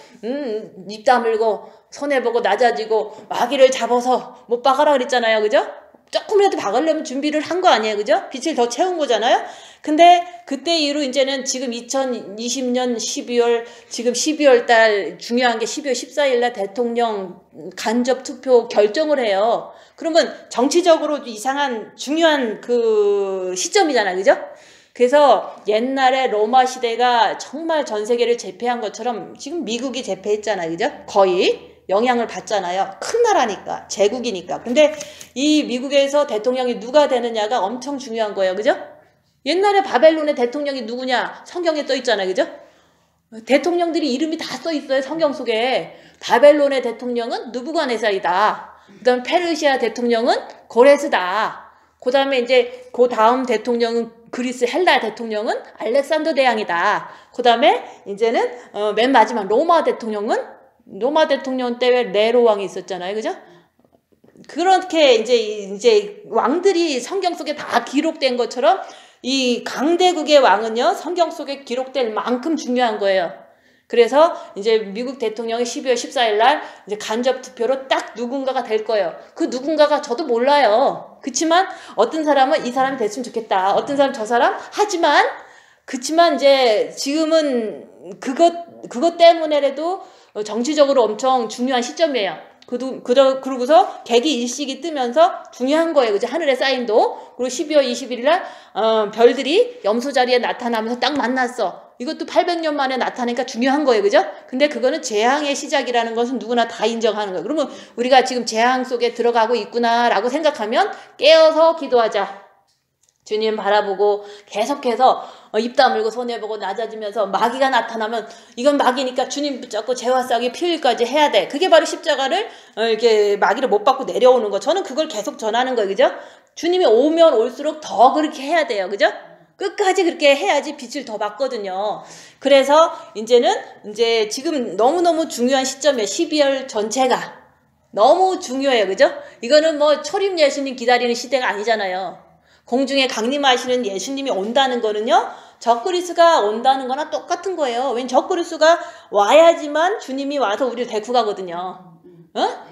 입 다물고 손해 보고 낮아지고 마귀를 잡아서 못 박아라 그랬잖아요. 그죠? 조금이라도 박으려면 준비를 한 거 아니에요. 그죠? 빛을 더 채운 거잖아요. 근데 그때 이후로 이제는 지금 2020년 12월 지금 12월 달 중요한 게 12월 14일 날 대통령 간접 투표 결정을 해요. 그러면 정치적으로 이상한 중요한 그 시점이잖아요. 그죠? 그래서 옛날에 로마 시대가 정말 전 세계를 제패한 것처럼 지금 미국이 제패했잖아요. 그죠? 거의 영향을 받잖아요. 큰 나라니까, 제국이니까. 근데 이 미국에서 대통령이 누가 되느냐가 엄청 중요한 거예요. 그죠? 옛날에 바벨론의 대통령이 누구냐? 성경에 써 있잖아요. 그죠? 대통령들이 이름이 다 써 있어요. 성경 속에. 바벨론의 대통령은 느부갓네살이다. 그 다음 페르시아 대통령은 고레스다. 그 다음에 이제 그 다음 대통령은 그리스 헬라 대통령은 알렉산더 대왕이다. 그 다음에 이제는 맨 마지막 로마 대통령 때 왜 네로 왕이 있었잖아요. 그죠? 그렇게 이제 왕들이 성경 속에 다 기록된 것처럼 이 강대국의 왕은요, 성경 속에 기록될 만큼 중요한 거예요. 그래서 이제 미국 대통령이 12월 14일 날 이제 간접 투표로 딱 누군가가 될 거예요. 그 누군가가 저도 몰라요. 그치만 어떤 사람은 이 사람이 됐으면 좋겠다. 어떤 사람 저 사람. 그치만 이제 지금은 그것 때문에라도 정치적으로 엄청 중요한 시점이에요. 그러고서 개기 일식이 뜨면서 중요한 거예요. 그죠? 하늘의 사인도. 그리고 12월 21일 날 별들이 염소 자리에 나타나면서 딱 만났어. 이것도 800년 만에 나타나니까 중요한 거예요. 그죠? 근데 그거는 재앙의 시작이라는 것은 누구나 다 인정하는 거예요. 그러면 우리가 지금 재앙 속에 들어가고 있구나라고 생각하면 깨어서 기도하자. 주님 바라보고 계속해서 입 다물고 손해 보고 낮아지면서 마귀가 나타나면 이건 마귀니까 주님 붙잡고 죄와 싸우기 피흘까지 해야 돼. 그게 바로 십자가를 이렇게 마귀를 못 받고 내려오는 거. 저는 그걸 계속 전하는 거예요. 그죠? 주님이 오면 올수록 더 그렇게 해야 돼요. 그죠? 끝까지 그렇게 해야지 빛을 더 받거든요. 그래서 이제 지금 너무너무 중요한 시점이에요. 12월 전체가 너무 중요해요. 그죠? 이거는 뭐 초림 예수님 기다리는 시대가 아니잖아요. 공중에 강림하시는 예수님이 온다는 거는요, 적그리스가 온다는 거나 똑같은 거예요. 왜냐면 적그리스가 와야지만 주님이 와서 우리를 데리고 가거든요.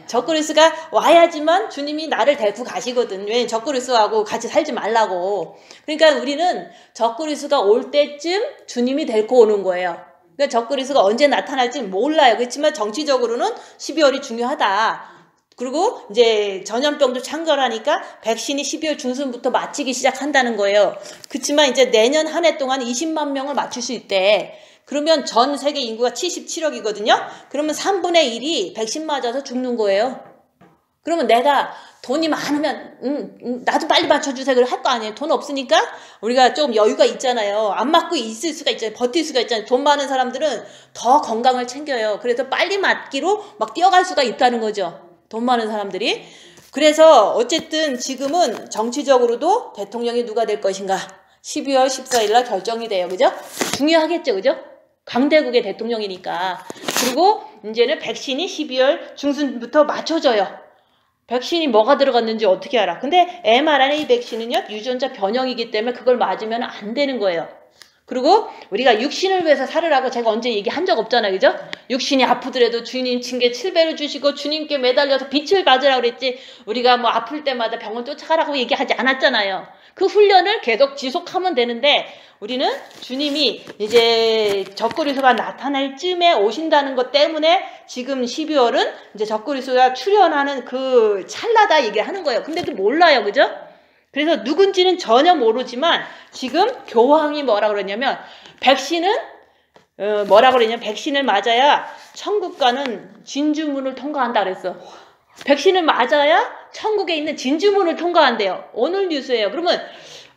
적그리스가 와야지만 주님이 나를 데리고 가시거든. 왜냐면 적그리스하고 같이 살지 말라고. 그러니까 우리는 적그리스가 올 때쯤 주님이 데리고 오는 거예요. 그러니까 적그리스가 언제 나타날지 몰라요. 그렇지만 정치적으로는 12월이 중요하다. 그리고 이제 전염병도 창궐하니까 백신이 12월 중순부터 맞히기 시작한다는 거예요. 그렇지만 이제 내년 한 해 동안 20만 명을 맞출 수 있대. 그러면 전 세계 인구가 77억이거든요. 그러면 3분의 1이 백신 맞아서 죽는 거예요. 그러면 내가 돈이 많으면 나도 빨리 맞춰주세요. 그걸 할 거 아니에요. 돈 없으니까 우리가 좀 여유가 있잖아요. 안 맞고 있을 수가 있잖아요. 버틸 수가 있잖아요. 돈 많은 사람들은 더 건강을 챙겨요. 그래서 빨리 맞기로 막 뛰어갈 수가 있다는 거죠. 돈 많은 사람들이. 그래서 어쨌든 지금은 정치적으로도 대통령이 누가 될 것인가 12월 14일 날 결정이 돼요. 그죠? 중요하겠죠. 그죠? 강대국의 대통령이니까. 그리고 이제는 백신이 12월 중순부터 맞춰져요. 백신이 뭐가 들어갔는지 어떻게 알아? 근데 mRNA 백신은요, 유전자 변형이기 때문에 그걸 맞으면 안 되는 거예요. 그리고 우리가 육신을 위해서 살으라고 제가 언제 얘기한 적 없잖아요. 그죠? 육신이 아프더라도 주님 징계 7배를 주시고 주님께 매달려서 빛을 받으라고 그랬지, 우리가 뭐 아플 때마다 병원 쫓아가라고 얘기하지 않았잖아요. 그 훈련을 계속 지속하면 되는데, 우리는 주님이 이제 적그리스도가 나타날 쯤에 오신다는 것 때문에 지금 12월은 이제 적그리스도가 출현하는 그 찰나다 얘기를 하는 거예요. 근데도 몰라요. 그죠? 그래서 누군지는 전혀 모르지만 지금 교황이 뭐라 그러냐면, 백신은 백신을 맞아야 천국 가는 진주문을 통과한다 그랬어. 백신을 맞아야 천국에 있는 진주문을 통과한대요. 오늘 뉴스예요. 그러면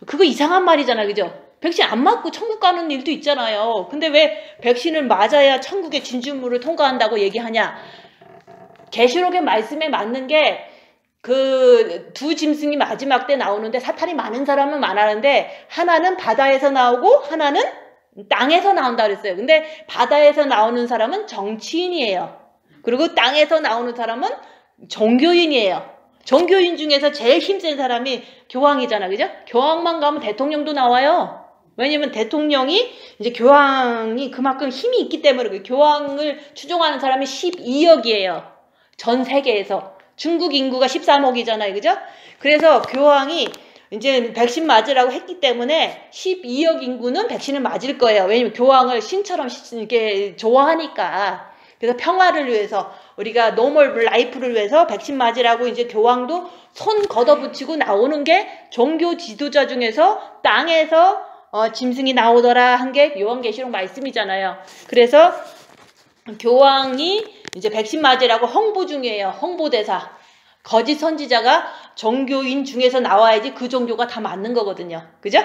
그거 이상한 말이잖아요. 그죠? 백신 안 맞고 천국 가는 일도 있잖아요. 근데 왜 백신을 맞아야 천국의 진주문을 통과한다고 얘기하냐? 계시록의 말씀에 맞는 게 그 두 짐승이 마지막 때 나오는데, 사탄이 많은 사람은 많았는데 하나는 바다에서 나오고 하나는 땅에서 나온다 그랬어요. 근데 바다에서 나오는 사람은 정치인이에요. 그리고 땅에서 나오는 사람은 종교인이에요. 종교인 중에서 제일 힘센 사람이 교황이잖아. 그죠? 교황만 가면 대통령도 나와요. 왜냐면 대통령이 이제 교황이 그만큼 힘이 있기 때문에 교황을 추종하는 사람이 12억이에요. 전 세계에서. 중국 인구가 13억이잖아요. 그죠? 그래서 교황이 이제 백신 맞으라고 했기 때문에 12억 인구는 백신을 맞을 거예요. 왜냐면 교황을 신처럼 이렇게 좋아하니까. 그래서 평화를 위해서 우리가 노멀 라이프를 위해서 백신 맞으라고 이제 교황도 손 걷어붙이고 나오는 게 종교 지도자 중에서 땅에서 짐승이 나오더라 한 게 요한계시록 말씀이잖아요. 그래서 교황이 이제 백신 맞으라고 홍보 중이에요. 홍보대사. 거짓 선지자가 종교인 중에서 나와야지 그 종교가 다 맞는 거거든요. 그죠?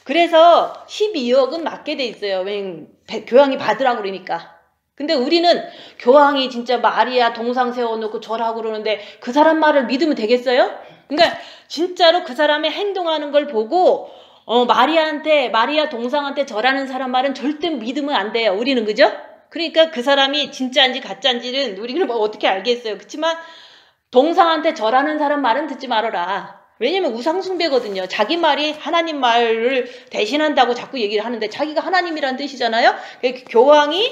그래서 12억은 맞게 돼 있어요. 왜냐면 교황이 받으라고 그러니까. 근데 우리는 교황이 진짜 마리아 동상 세워놓고 절하고 그러는데 그 사람 말을 믿으면 되겠어요? 그러니까 진짜로 그 사람의 행동하는 걸 보고 마리아 동상한테 절하는 사람 말은 절대 믿으면 안 돼요. 우리는. 그죠? 그러니까 그 사람이 진짜인지 가짜인지는 우리는 뭐 어떻게 알겠어요. 그렇지만 동상한테 절하는 사람 말은 듣지 말아라. 왜냐면 우상숭배거든요. 자기 말이 하나님 말을 대신한다고 자꾸 얘기를 하는데 자기가 하나님이란 뜻이잖아요. 교황이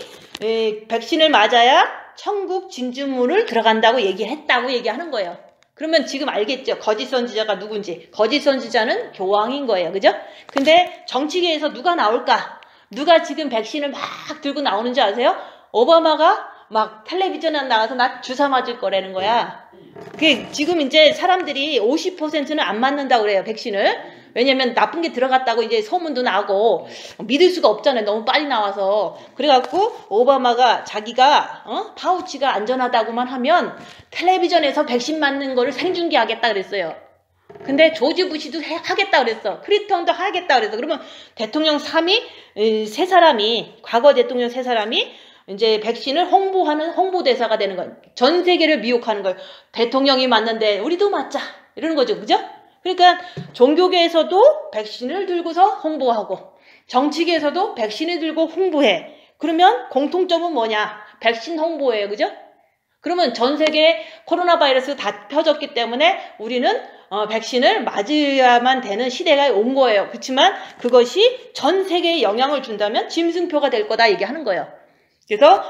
백신을 맞아야 천국 진주문을 들어간다고 얘기했다고 얘기하는 거예요. 그러면 지금 알겠죠? 거짓 선지자가 누군지. 거짓 선지자는 교황인 거예요. 그죠? 근데 정치계에서 누가 나올까? 누가 지금 백신을 막 들고 나오는지 아세요? 오바마가 막 텔레비전에 나가서 나 주사 맞을 거라는 거야. 지금 이제 사람들이 50%는 안 맞는다고 그래요, 백신을. 왜냐면 나쁜 게 들어갔다고 이제 소문도 나고 믿을 수가 없잖아요. 너무 빨리 나와서. 그래갖고 오바마가 자기가 파우치가 안전하다고만 하면 텔레비전에서 백신 맞는 거를 생중계하겠다 그랬어요. 근데 조지 부시도 하겠다 그랬어. 클린턴도 하겠다 그랬어. 그러면 대통령 3위 세 사람이 과거 대통령 세 사람이 이제 백신을 홍보하는 홍보대사가 되는 거예요. 전 세계를 미혹하는 거예요. 대통령이 맞는데 우리도 맞자 이러는 거죠. 그죠? 그러니까 종교계에서도 백신을 들고서 홍보하고 정치계에서도 백신을 들고 홍보해. 그러면 공통점은 뭐냐? 백신 홍보예요. 그죠? 그러면 전 세계에 코로나 바이러스 다 펴졌기 때문에 우리는 백신을 맞아야만 되는 시대가 온 거예요. 그렇지만 그것이 전 세계에 영향을 준다면 짐승표가 될 거다 얘기하는 거예요. 그래서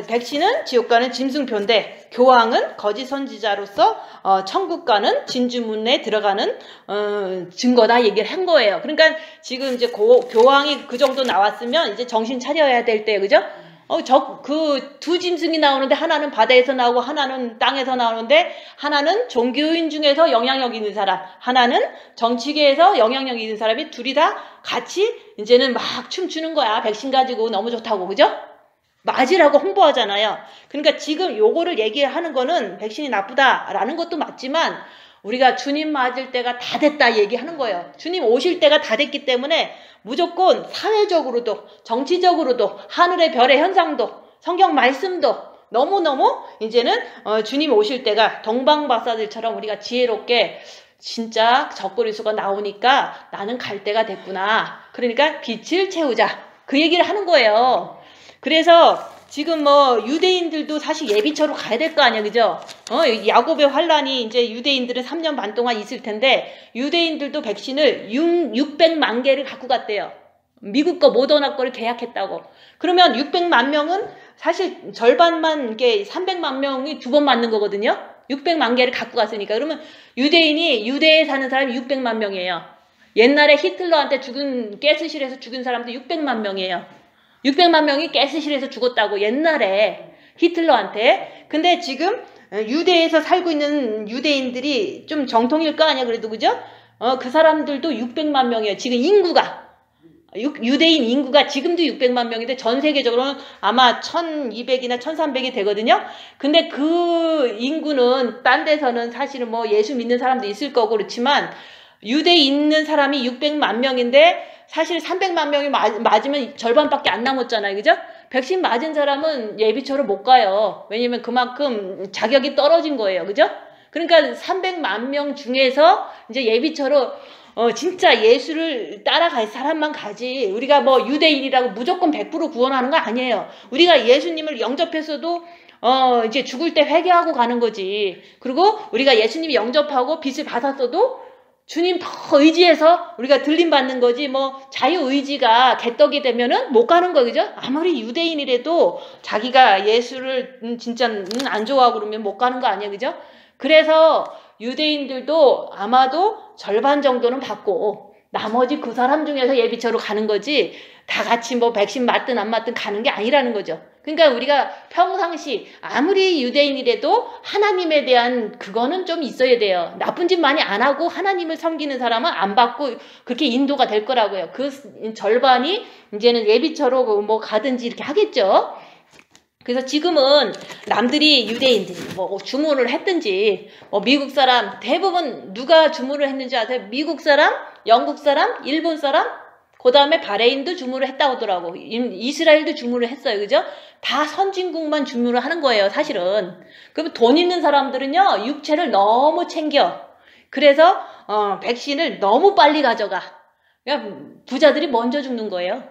백신은 지옥 가는 짐승표인데 교황은 거짓 선지자로서 천국 가는 진주문에 들어가는 증거다 얘기를 한 거예요. 그러니까 지금 이제 교황이 그 정도 나왔으면 이제 정신 차려야 될 때, 그죠? 그 두 짐승이 나오는데 하나는 바다에서 나오고 하나는 땅에서 나오는데 하나는 종교인 중에서 영향력 있는 사람, 하나는 정치계에서 영향력 있는 사람이 둘이 다 같이 이제는 막 춤추는 거야. 백신 가지고 너무 좋다고. 그죠? 맞으라고 홍보하잖아요. 그러니까 지금 요거를 얘기하는 거는 백신이 나쁘다라는 것도 맞지만 우리가 주님 맞을 때가 다 됐다 얘기하는 거예요. 주님 오실 때가 다 됐기 때문에 무조건 사회적으로도 정치적으로도 하늘의 별의 현상도 성경 말씀도 너무너무 이제는 주님 오실 때가 동방박사들처럼 우리가 지혜롭게 진짜 적그리스도가 나오니까 나는 갈 때가 됐구나. 그러니까 빛을 채우자. 그 얘기를 하는 거예요. 그래서 지금 유대인들도 사실 예비처로 가야 될 거 아니야. 그죠? 야곱의 환란이 이제 유대인들은 3년 반 동안 있을 텐데 유대인들도 백신을 600만 개를 갖고 갔대요. 미국 거 모더나 거를 계약했다고. 그러면 600만 명은 사실 절반만 이렇게 300만 명이 2번 맞는 거거든요. 600만 개를 갖고 갔으니까. 그러면 유대에 사는 사람이 600만 명이에요. 옛날에 히틀러한테 가스실에서 죽은 사람도 600만 명이에요. 600만 명이 가스실에서 죽었다고 옛날에 히틀러한테. 근데 지금 유대에서 살고 있는 유대인들이 좀 정통일 거 아니야. 그래도. 그죠? 그 사람들도 600만 명이에요. 지금 인구가. 유대인 인구가 지금도 600만 명인데 전 세계적으로는 아마 1200이나 1300이 되거든요. 근데 그 인구는 딴 데서는 사실은 예수 믿는 사람도 있을 거고 그렇지만 유대에 있는 사람이 600만 명인데 사실 300만 명이 맞으면 절반밖에 안 남았잖아요. 그죠? 백신 맞은 사람은 예비처로 못 가요. 왜냐면 그만큼 자격이 떨어진 거예요. 그죠? 그러니까 300만 명 중에서 이제 예비처로 진짜 예수를 따라갈 사람만 가지. 우리가 유대인이라고 무조건 100% 구원하는 거 아니에요. 우리가 예수님을 영접했어도 이제 죽을 때 회개하고 가는 거지. 그리고 우리가 예수님 영접하고 빚을 받았어도 주님 더 의지해서 우리가 들림받는 거지. 뭐 자유의지가 개떡이 되면은 못 가는 거, 그죠? 아무리 유대인이라도 자기가 예수를 진짜 안 좋아하고 그러면 못 가는 거 아니야, 그죠? 그래서 유대인들도 아마도 절반 정도는 받고 나머지 그 사람 중에서 예비처로 가는 거지, 다 같이 뭐 백신 맞든 안 맞든 가는 게 아니라는 거죠. 그러니까 우리가 평상시 아무리 유대인이라도 하나님에 대한 그거는 좀 있어야 돼요. 나쁜 짓 많이 안 하고 하나님을 섬기는 사람은 안 받고 그렇게 인도가 될 거라고요. 그 절반이 이제는 예비처로 뭐 가든지 이렇게 하겠죠. 그래서 지금은 남들이 유대인들이 뭐 주문을 했든지 뭐 미국 사람 대부분 누가 주문을 했는지 아세요? 미국 사람, 영국 사람, 일본 사람, 그 다음에 바레인도 주문을 했다고 하더라고. 이스라엘도 주문을 했어요. 그죠? 다 선진국만 주문을 하는 거예요, 사실은. 그러면 돈 있는 사람들은요, 육체를 너무 챙겨. 그래서 백신을 너무 빨리 가져가. 그러니까 부자들이 먼저 죽는 거예요.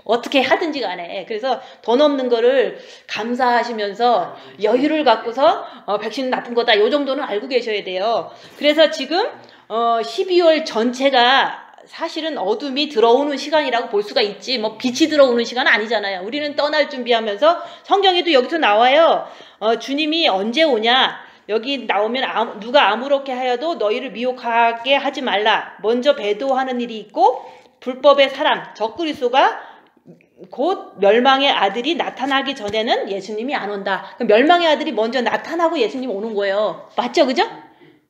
어떻게 하든지 간에. 그래서 돈 없는 거를 감사하시면서 여유를 갖고서 백신은 나쁜 거다, 요 정도는 알고 계셔야 돼요. 그래서 지금 12월 전체가 사실은 어둠이 들어오는 시간이라고 볼 수가 있지, 뭐 빛이 들어오는 시간은 아니잖아요. 우리는 떠날 준비하면서, 성경에도 여기서 나와요. 주님이 언제 오냐, 여기 나오면 누가 아무렇게 하여도 너희를 미혹하게 하지 말라. 먼저 배도하는 일이 있고 불법의 사람 적그리스도가 곧 멸망의 아들이 나타나기 전에는 예수님이 안 온다. 멸망의 아들이 먼저 나타나고 예수님 오는 거예요. 맞죠? 그죠?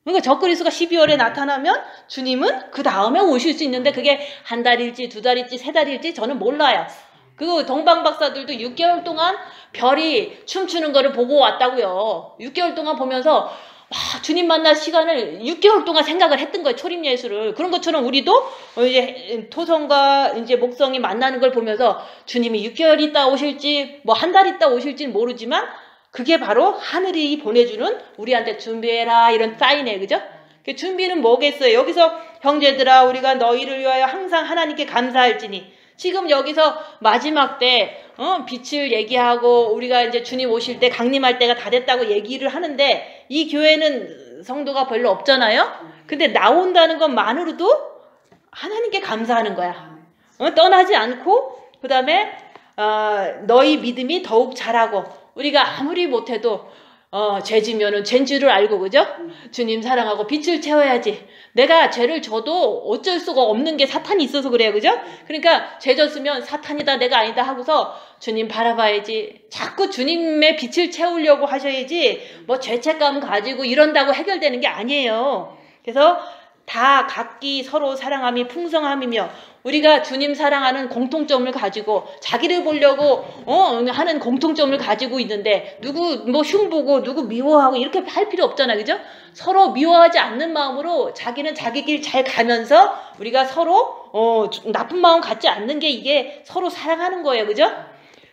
그러니까 적그리스도가 12월에 나타나면 주님은 그 다음에 오실 수 있는데, 그게 한 달일지 두 달일지 세 달일지 저는 몰라요. 그 동방박사들도 6개월 동안 별이 춤추는 거를 보고 왔다고요. 6개월 동안 보면서 주님 만날 시간을 6개월 동안 생각을 했던 거예요. 초림 예수를. 그런 것처럼 우리도 이제 토성과 이제 목성이 만나는 걸 보면서 주님이 6개월 있다 오실지 뭐 한 달 있다 오실지는 모르지만, 그게 바로 하늘이 보내주는 우리한테 준비해라 이런 사인이에요. 그죠? 그 준비는 뭐겠어요? 여기서 형제들아 우리가 너희를 위하여 항상 하나님께 감사할지니, 지금 여기서 마지막 때 빛을 얘기하고 우리가 이제 주님 오실 때 강림할 때가 다 됐다고 얘기를 하는데, 이 교회는 성도가 별로 없잖아요. 근데 나온다는 것만으로도 하나님께 감사하는 거야. 떠나지 않고, 그 다음에 너희 믿음이 더욱 자라고, 우리가 아무리 못해도 죄 지면은 죄인 줄을 알고, 그죠? 주님 사랑하고 빛을 채워야지. 내가 죄를 져도 어쩔 수가 없는 게 사탄이 있어서 그래요, 그죠? 그러니까 죄 졌으면 사탄이다 내가 아니다 하고서 주님 바라봐야지. 자꾸 주님의 빛을 채우려고 하셔야지, 뭐 죄책감 가지고 이런다고 해결되는 게 아니에요. 그래서 다 각기 서로 사랑함이 풍성함이며, 우리가 주님 사랑하는 공통점을 가지고 자기를 보려고 하는 공통점을 가지고 있는데, 누구 뭐 흉보고 누구 미워하고 이렇게 할 필요 없잖아요. 그죠? 서로 미워하지 않는 마음으로 자기는 자기 길 잘 가면서 우리가 서로 나쁜 마음 갖지 않는 게 이게 서로 사랑하는 거예요. 그죠?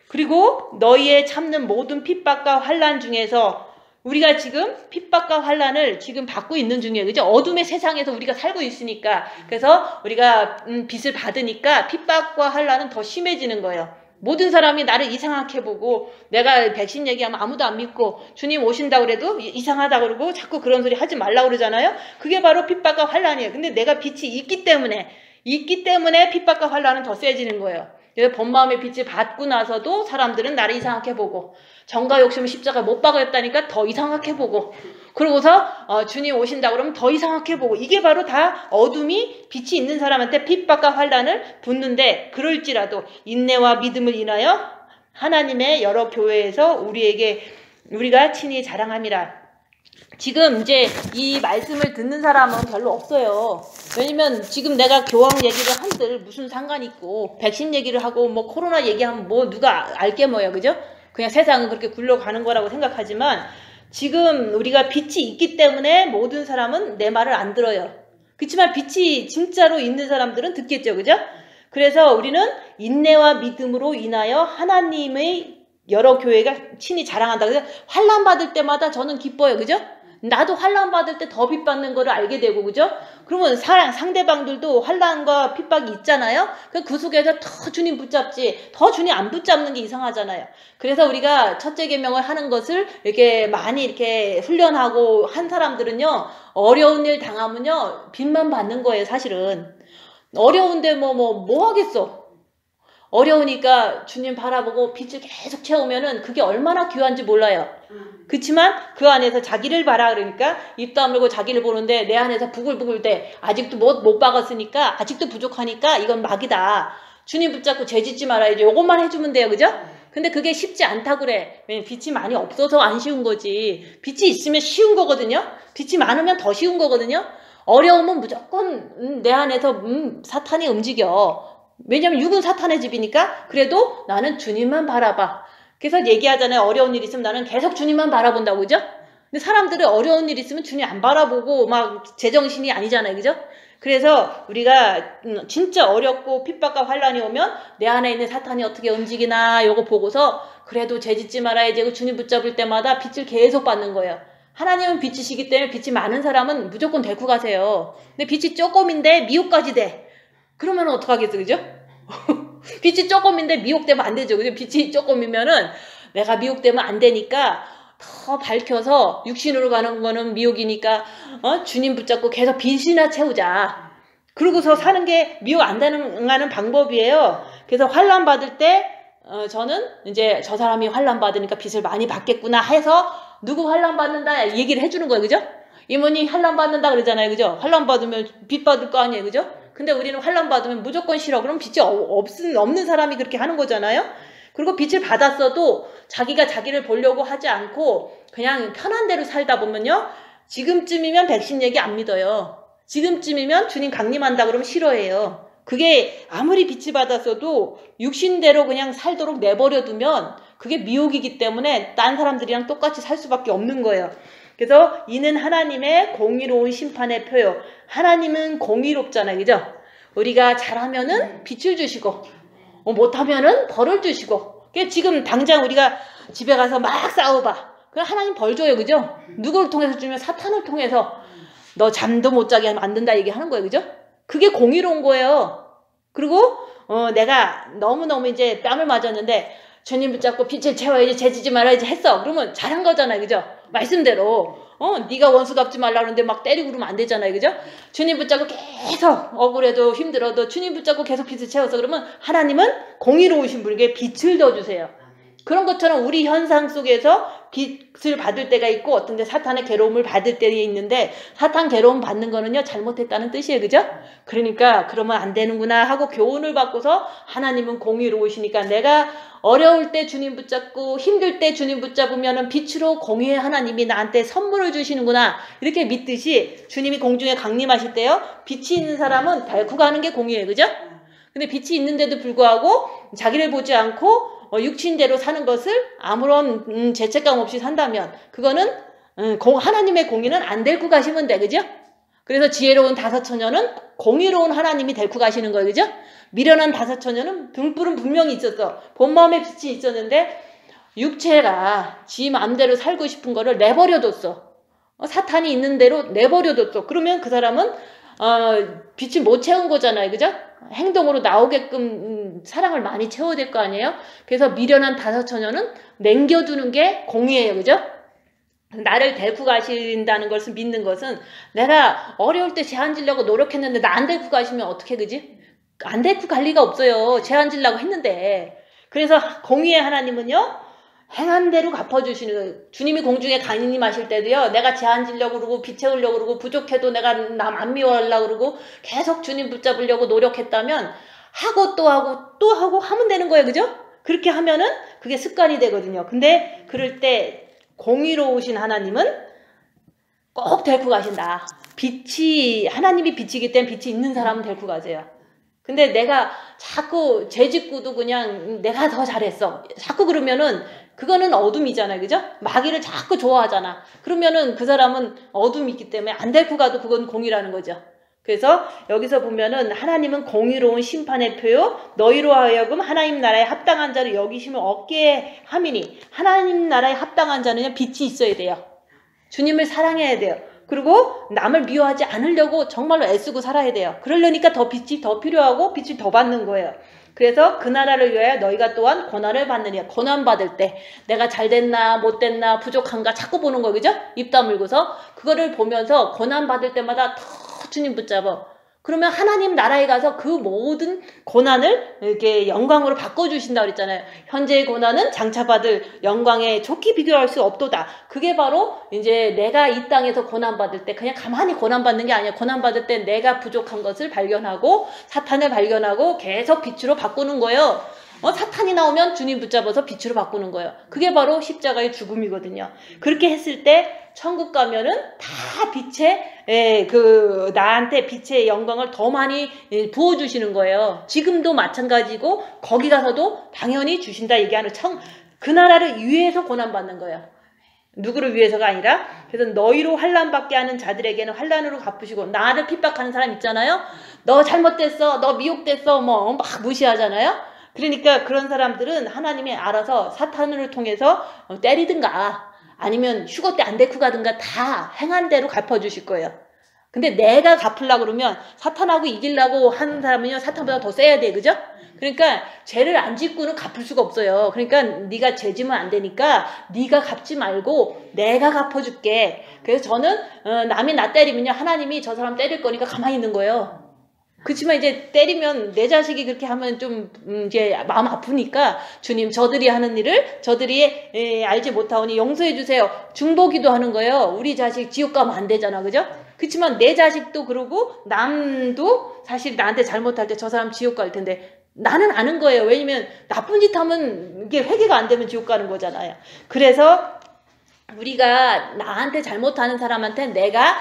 그리고 너희의 참는 모든 핍박과 환난 중에서, 우리가 지금 핍박과 환난을 지금 받고 있는 중이에요. 그죠? 어둠의 세상에서 우리가 살고 있으니까. 그래서 우리가 빚을 받으니까 핍박과 환난은 더 심해지는 거예요. 모든 사람이 나를 이상하게 보고, 내가 백신 얘기하면 아무도 안 믿고 주님 오신다고 그래도 이상하다고 그러고 자꾸 그런 소리 하지 말라고 그러잖아요. 그게 바로 핍박과 환난이에요. 근데 내가 빛이 있기 때문에 핍박과 환난은 더 세지는 거예요. 그래서 본마음의 빛을 받고 나서도 사람들은 나를 이상하게 보고, 정과 욕심은 십자가 못 박았다니까 더 이상하게 보고, 그러고서 주님 오신다 그러면 더 이상하게 보고, 이게 바로 다 어둠이 빛이 있는 사람한테 핍박과 환난을 붓는데, 그럴지라도 인내와 믿음을 인하여 하나님의 여러 교회에서 우리가 친히 자랑함이라. 지금 이제 이 말씀을 듣는 사람은 별로 없어요. 왜냐면 지금 내가 교황 얘기를 한들 무슨 상관이 있고, 백신 얘기를 하고 뭐 코로나 얘기하면 뭐 누가 알게 뭐야, 그죠? 그냥 세상은 그렇게 굴러가는 거라고 생각하지만, 지금 우리가 빛이 있기 때문에 모든 사람은 내 말을 안 들어요. 그렇지만 빛이 진짜로 있는 사람들은 듣겠죠, 그죠? 그래서 우리는 인내와 믿음으로 인하여 하나님의 여러 교회가 친히 자랑한다. 그래서 환난 받을 때마다 저는 기뻐요, 그죠? 나도 환난 받을 때 더 핍받는 거를 알게 되고, 그죠? 그러면 상대방들도 환난과 핍박이 있잖아요. 그 속에서 더 주님 붙잡지, 더 주님 안 붙잡는 게 이상하잖아요. 그래서 우리가 첫째 계명을 하는 것을 이렇게 많이 이렇게 훈련하고 한 사람들은요, 어려운 일 당하면요, 빚만 받는 거예요, 사실은. 어려운데 뭐 하겠어. 어려우니까 주님 바라보고 빛을 계속 채우면은 그게 얼마나 귀한지 몰라요. 그렇지만 그 안에서 자기를 봐라 그러니까 입 다물고 자기를 보는데 내 안에서 부글부글 대 아직도 못 박았으니까 아직도 부족하니까 이건 막이다. 주님 붙잡고 죄짓지 말아야지. 요것만 해주면 돼요. 그죠? 근데 그게 쉽지 않다 그래. 왜냐면 빛이 많이 없어서 안 쉬운 거지. 빛이 있으면 쉬운 거거든요. 빛이 많으면 더 쉬운 거거든요. 어려우면 무조건 내 안에서 사탄이 움직여. 왜냐면 육은 사탄의 집이니까. 그래도 나는 주님만 바라봐. 그래서 얘기하잖아요. 어려운 일 있으면 나는 계속 주님만 바라본다고, 그죠? 근데 사람들은 어려운 일 있으면 주님 안 바라보고 막 제정신이 아니잖아요, 그죠? 그래서 우리가 진짜 어렵고 핍박과 환란이 오면 내 안에 있는 사탄이 어떻게 움직이나 요거 보고서 그래도 죄짓지 말아야지. 주님 붙잡을 때마다 빛을 계속 받는 거예요. 하나님은 빛이시기 때문에 빛이 많은 사람은 무조건 데리고 가세요. 근데 빛이 조금인데 미혹까지 돼. 그러면 어떡하겠어, 그죠? 빛이 조금인데 미혹되면 안 되죠. 그죠? 빛이 조금이면은 내가 미혹되면 안 되니까 더 밝혀서 육신으로 가는 거는 미혹이니까 주님 붙잡고 계속 빛이나 채우자. 그러고서 사는 게 미혹 안 되는 방법이에요. 그래서 환난 받을 때 저는 이제 저 사람이 환난 받으니까 빛을 많이 받겠구나 해서 누구 환난 받는다 얘기를 해주는 거예요, 그죠? 이모니 환난 받는다 그러잖아요, 그죠? 환난 받으면 빛 받을 거 아니에요, 그죠? 근데 우리는 환난 받으면 무조건 싫어. 그럼 빛이 없는 사람이 그렇게 하는 거잖아요. 그리고 빛을 받았어도 자기가 자기를 보려고 하지 않고 그냥 편한 대로 살다 보면요. 지금쯤이면 백신 얘기 안 믿어요. 지금쯤이면 주님 강림한다 그러면 싫어해요. 그게 아무리 빛이 받았어도 육신대로 그냥 살도록 내버려 두면 그게 미혹이기 때문에 딴 사람들이랑 똑같이 살 수밖에 없는 거예요. 그래서 이는 하나님의 공의로운 심판의 표요. 하나님은 공의롭잖아요. 그죠? 우리가 잘하면은 빛을 주시고 못하면은 벌을 주시고. 지금 당장 우리가 집에 가서 막 싸워봐. 그럼 하나님 벌 줘요. 그죠? 누구를 통해서 주면 사탄을 통해서 너 잠도 못 자게 만든다 얘기하는 거예요. 그죠? 그게 공의로운 거예요. 그리고 내가 너무너무 이제 뺨을 맞았는데 주님 붙잡고 빛을 채워야지 죄지지 말아야지 했어. 그러면 잘한 거잖아요. 그죠? 말씀대로 네가 원수 갚지 말라 그러는데 막 때리고 그러면 안 되잖아요. 그죠? 주님 붙잡고 계속 억울해도 힘들어도 주님 붙잡고 계속 빛을 채워서 그러면 하나님은 공의로우신 분에게 빛을 더 주세요. 그런 것처럼 우리 현상 속에서 빛을 받을 때가 있고 어떤 데 사탄의 괴로움을 받을 때가 있는데 사탄 괴로움 받는 거는요 잘못했다는 뜻이에요. 그죠? 그러니까 그러면 안 되는구나 하고 교훈을 받고서 하나님은 공의로우시니까 내가 어려울 때 주님 붙잡고 힘들 때 주님 붙잡으면 빛으로 공의의 하나님이 나한테 선물을 주시는구나 이렇게 믿듯이 주님이 공중에 강림하실 때요 빛이 있는 사람은 닳고 가는 게 공의예요. 그죠? 근데 빛이 있는데도 불구하고 자기를 보지 않고 육신대로 사는 것을 아무런 죄책감 없이 산다면 그거는 하나님의 공의는 안 데리고 가시면 돼. 그죠? 그래서 지혜로운 다섯 처녀는 공의로운 하나님이 데리고 가시는 거예요. 그죠? 미련한 다섯 처녀는 등불은 분명히 있었어. 본 마음에 빛이 있었는데 육체가 지 마음대로 살고 싶은 거를 내버려뒀어. 사탄이 있는 대로 내버려뒀어. 그러면 그 사람은 빛을 못 채운 거잖아요. 그죠? 행동으로 나오게끔 사랑을 많이 채워야 될 거 아니에요? 그래서 미련한 다섯 처녀는 남겨두는 게 공의예요. 그죠? 나를 데리고 가신다는 것을 믿는 것은 내가 어려울 때 제한 지려고 노력했는데 나 안 데리고 가시면 어떻게 그지? 안 데리고 갈 리가 없어요. 제한 지려고 했는데. 그래서 공의의 하나님은요. 행한 대로 갚아주시는 주님이 공중에 강림하실 때도요. 내가 제한 지려고 그러고 비 채우려고 그러고 부족해도 내가 남 안 미워하려고 그러고 계속 주님 붙잡으려고 노력했다면 하고 또 하고 또 하고 하면 되는 거예요. 그죠? 그렇게 하면은 그게 습관이 되거든요. 근데 그럴 때 공의로우신 하나님은 꼭 데리고 가신다. 하나님이 빛이기 때문에 빛이 있는 사람은 데리고 가세요. 근데 내가 자꾸 죄짓고도 그냥 내가 더 잘했어. 자꾸 그러면은 그거는 어둠이잖아요. 그죠? 마귀를 자꾸 좋아하잖아. 그러면은 그 사람은 어둠이 있기 때문에 안 데리고 가도 그건 공의라는 거죠. 그래서 여기서 보면은 하나님은 공의로운 심판의 표요. 너희로 하여금 하나님 나라에 합당한 자를 여기심을 얻게 함이니 하나님 나라에 합당한 자는 빛이 있어야 돼요. 주님을 사랑해야 돼요. 그리고 남을 미워하지 않으려고 정말로 애쓰고 살아야 돼요. 그러려니까 더 빛이 더 필요하고 빛을 더 받는 거예요. 그래서 그 나라를 위하여 너희가 또한 고난을 받느냐. 고난 받을 때 내가 잘 됐나 못 됐나 부족한가 자꾸 보는 거, 그죠? 입 다물고서 그거를 보면서 고난 받을 때마다 더 주님 붙잡아. 그러면 하나님 나라에 가서 그 모든 고난을 이렇게 영광으로 바꿔주신다 그랬잖아요. 현재의 고난은 장차 받을 영광에 좋게 비교할 수 없도다. 그게 바로 이제 내가 이 땅에서 고난받을 때 그냥 가만히 고난받는 게 아니야. 고난받을 때 내가 부족한 것을 발견하고 사탄을 발견하고 계속 빛으로 바꾸는 거예요. 사탄이 나오면 주님 붙잡아서 빛으로 바꾸는 거예요. 그게 바로 십자가의 죽음이거든요. 그렇게 했을 때 천국 가면은 다 빛의 나한테 빛의 영광을 더 많이 부어주시는 거예요. 지금도 마찬가지고 거기 가서도 당연히 주신다 얘기하는 그 나라를 위해서 고난받는 거예요. 누구를 위해서가 아니라. 그래서 너희로 환난받게 하는 자들에게는 환난으로 갚으시고. 나를 핍박하는 사람 있잖아요. 너 잘못됐어, 너 미혹됐어, 막 무시하잖아요. 그러니까 그런 사람들은 하나님이 알아서 사탄을 통해서 때리든가 아니면 휴거 때 안 데리고 가든가 다 행한 대로 갚아주실 거예요. 근데 내가 갚으려고 그러면 사탄하고 이기려고 하는 사람은요, 사탄보다 더 세야 돼, 그죠? 그러니까 죄를 안 짓고는 갚을 수가 없어요. 그러니까 네가 죄 지면 안 되니까 네가 갚지 말고 내가 갚아줄게. 그래서 저는 남이 나 때리면요, 하나님이 저 사람 때릴 거니까 가만히 있는 거예요. 그렇지만 이제 때리면 내 자식이 그렇게 하면 좀 이제 마음 아프니까 주님 저들이 하는 일을 저들이 알지 못하오니 용서해 주세요. 중보기도 하는 거예요. 우리 자식 지옥 가면 안 되잖아, 그죠? 그렇지만 내 자식도 그러고 남도 사실 나한테 잘못할 때 저 사람 지옥 갈 텐데 나는 아는 거예요. 왜냐면 나쁜 짓 하면 이게 회개가 안 되면 지옥 가는 거잖아요. 그래서 우리가 나한테 잘못하는 사람한테 내가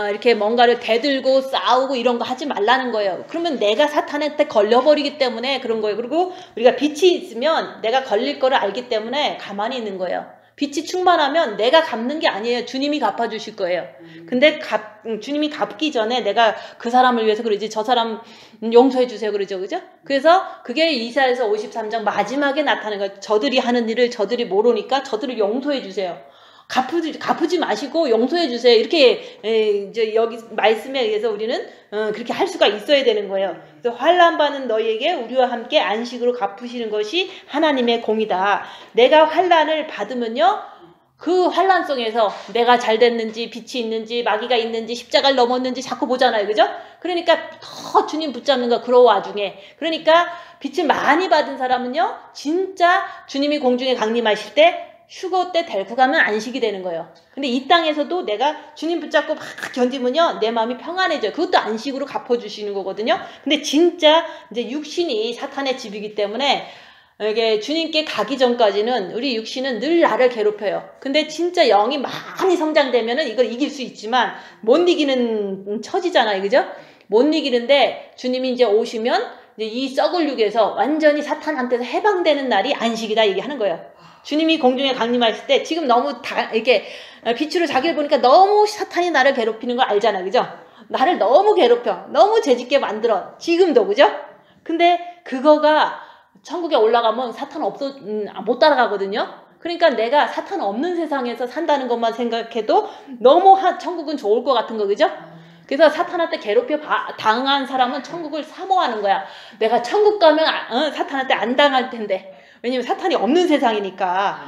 이렇게 뭔가를 대들고 싸우고 이런 거 하지 말라는 거예요. 그러면 내가 사탄한테 걸려버리기 때문에 그런 거예요. 그리고 우리가 빛이 있으면 내가 걸릴 거를 알기 때문에 가만히 있는 거예요. 빛이 충만하면 내가 갚는 게 아니에요. 주님이 갚아주실 거예요. 근데 주님이 갚기 전에 내가 그 사람을 위해서 그러지 저 사람 용서해 주세요 그러죠, 그죠? 그래서 그게 이사야서 53장 마지막에 나타나는 거예요. 저들이 하는 일을 저들이 모르니까 저들을 용서해 주세요. 갚으지 마시고 용서해 주세요. 이렇게 이제 여기 말씀에 의해서 우리는 그렇게 할 수가 있어야 되는 거예요. 그래서 환난 받는 너희에게 우리와 함께 안식으로 갚으시는 것이 하나님의 공이다. 내가 환난을 받으면요, 그 환난 속에서 내가 잘 됐는지 빛이 있는지 마귀가 있는지 십자가를 넘었는지 자꾸 보잖아요, 그죠? 그러니까 더 주님 붙잡는 거 그런 와중에. 그러니까 빛을 많이 받은 사람은요, 진짜 주님이 공중에 강림하실 때 휴거 때 데리고 가면 안식이 되는 거예요. 근데 이 땅에서도 내가 주님 붙잡고 막 견디면요, 내 마음이 평안해져요. 그것도 안식으로 갚아주시는 거거든요. 근데 진짜 이제 육신이 사탄의 집이기 때문에 이게 주님께 가기 전까지는 우리 육신은 늘 나를 괴롭혀요. 근데 진짜 영이 많이 성장되면은 이걸 이길 수 있지만 못 이기는 처지잖아요, 그죠? 못 이기는데 주님이 이제 오시면 이제 이 썩을 육에서 완전히 사탄한테서 해방되는 날이 안식이다 얘기하는 거예요. 주님이 공중에 강림하실 때 지금 너무 이렇게 빛으로 자기를 보니까 너무 사탄이 나를 괴롭히는 걸 알잖아, 그죠? 나를 너무 괴롭혀, 너무 죄짓게 만들어, 지금도, 그죠? 근데 그거가 천국에 올라가면 사탄 못 따라가거든요. 그러니까 내가 사탄 없는 세상에서 산다는 것만 생각해도 너무 천국은 좋을 것 같은 거, 그죠? 그래서 사탄한테 괴롭혀 당한 사람은 천국을 사모하는 거야. 내가 천국 가면 사탄한테 안 당할 텐데. 왜냐면 사탄이 없는 세상이니까.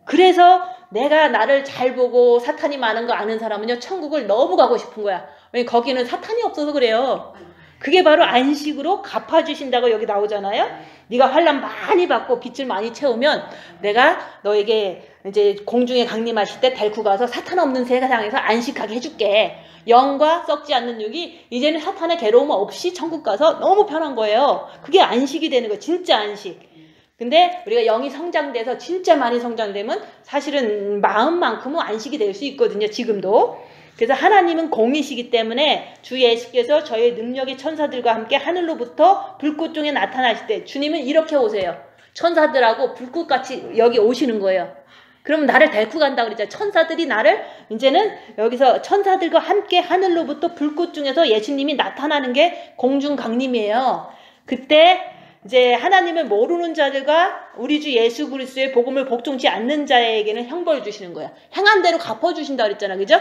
그래서 내가 나를 잘 보고 사탄이 많은 거 아는 사람은요, 천국을 너무 가고 싶은 거야. 왜냐면 거기는 사탄이 없어서 그래요. 그게 바로 안식으로 갚아주신다고 여기 나오잖아요. 네가 환난 많이 받고 빛을 많이 채우면 내가 너에게 이제 공중에 강림하실 때 데리고 가서 사탄 없는 세상에서 안식하게 해줄게. 영과 썩지 않는 육이 이제는 사탄의 괴로움 없이 천국 가서 너무 편한 거예요. 그게 안식이 되는 거예요. 진짜 안식. 근데 우리가 영이 성장돼서 진짜 많이 성장되면 사실은 마음만큼은 안식이 될 수 있거든요, 지금도. 그래서 하나님은 공이시기 때문에 주 예수께서 저의 능력의 천사들과 함께 하늘로부터 불꽃 중에 나타나실 때 주님은 이렇게 오세요. 천사들하고 불꽃같이 여기 오시는 거예요. 그러면 나를 데리고 간다고 그랬잖아요. 천사들이 나를 이제는 여기서 천사들과 함께 하늘로부터 불꽃 중에서 예수님이 나타나는 게 공중 강림이에요. 그때 이제 하나님을 모르는 자들과 우리 주 예수 그리스도의 복음을 복종치 않는 자에게는 형벌을 주시는 거야. 행한 대로 갚아주신다 그랬잖아, 그죠?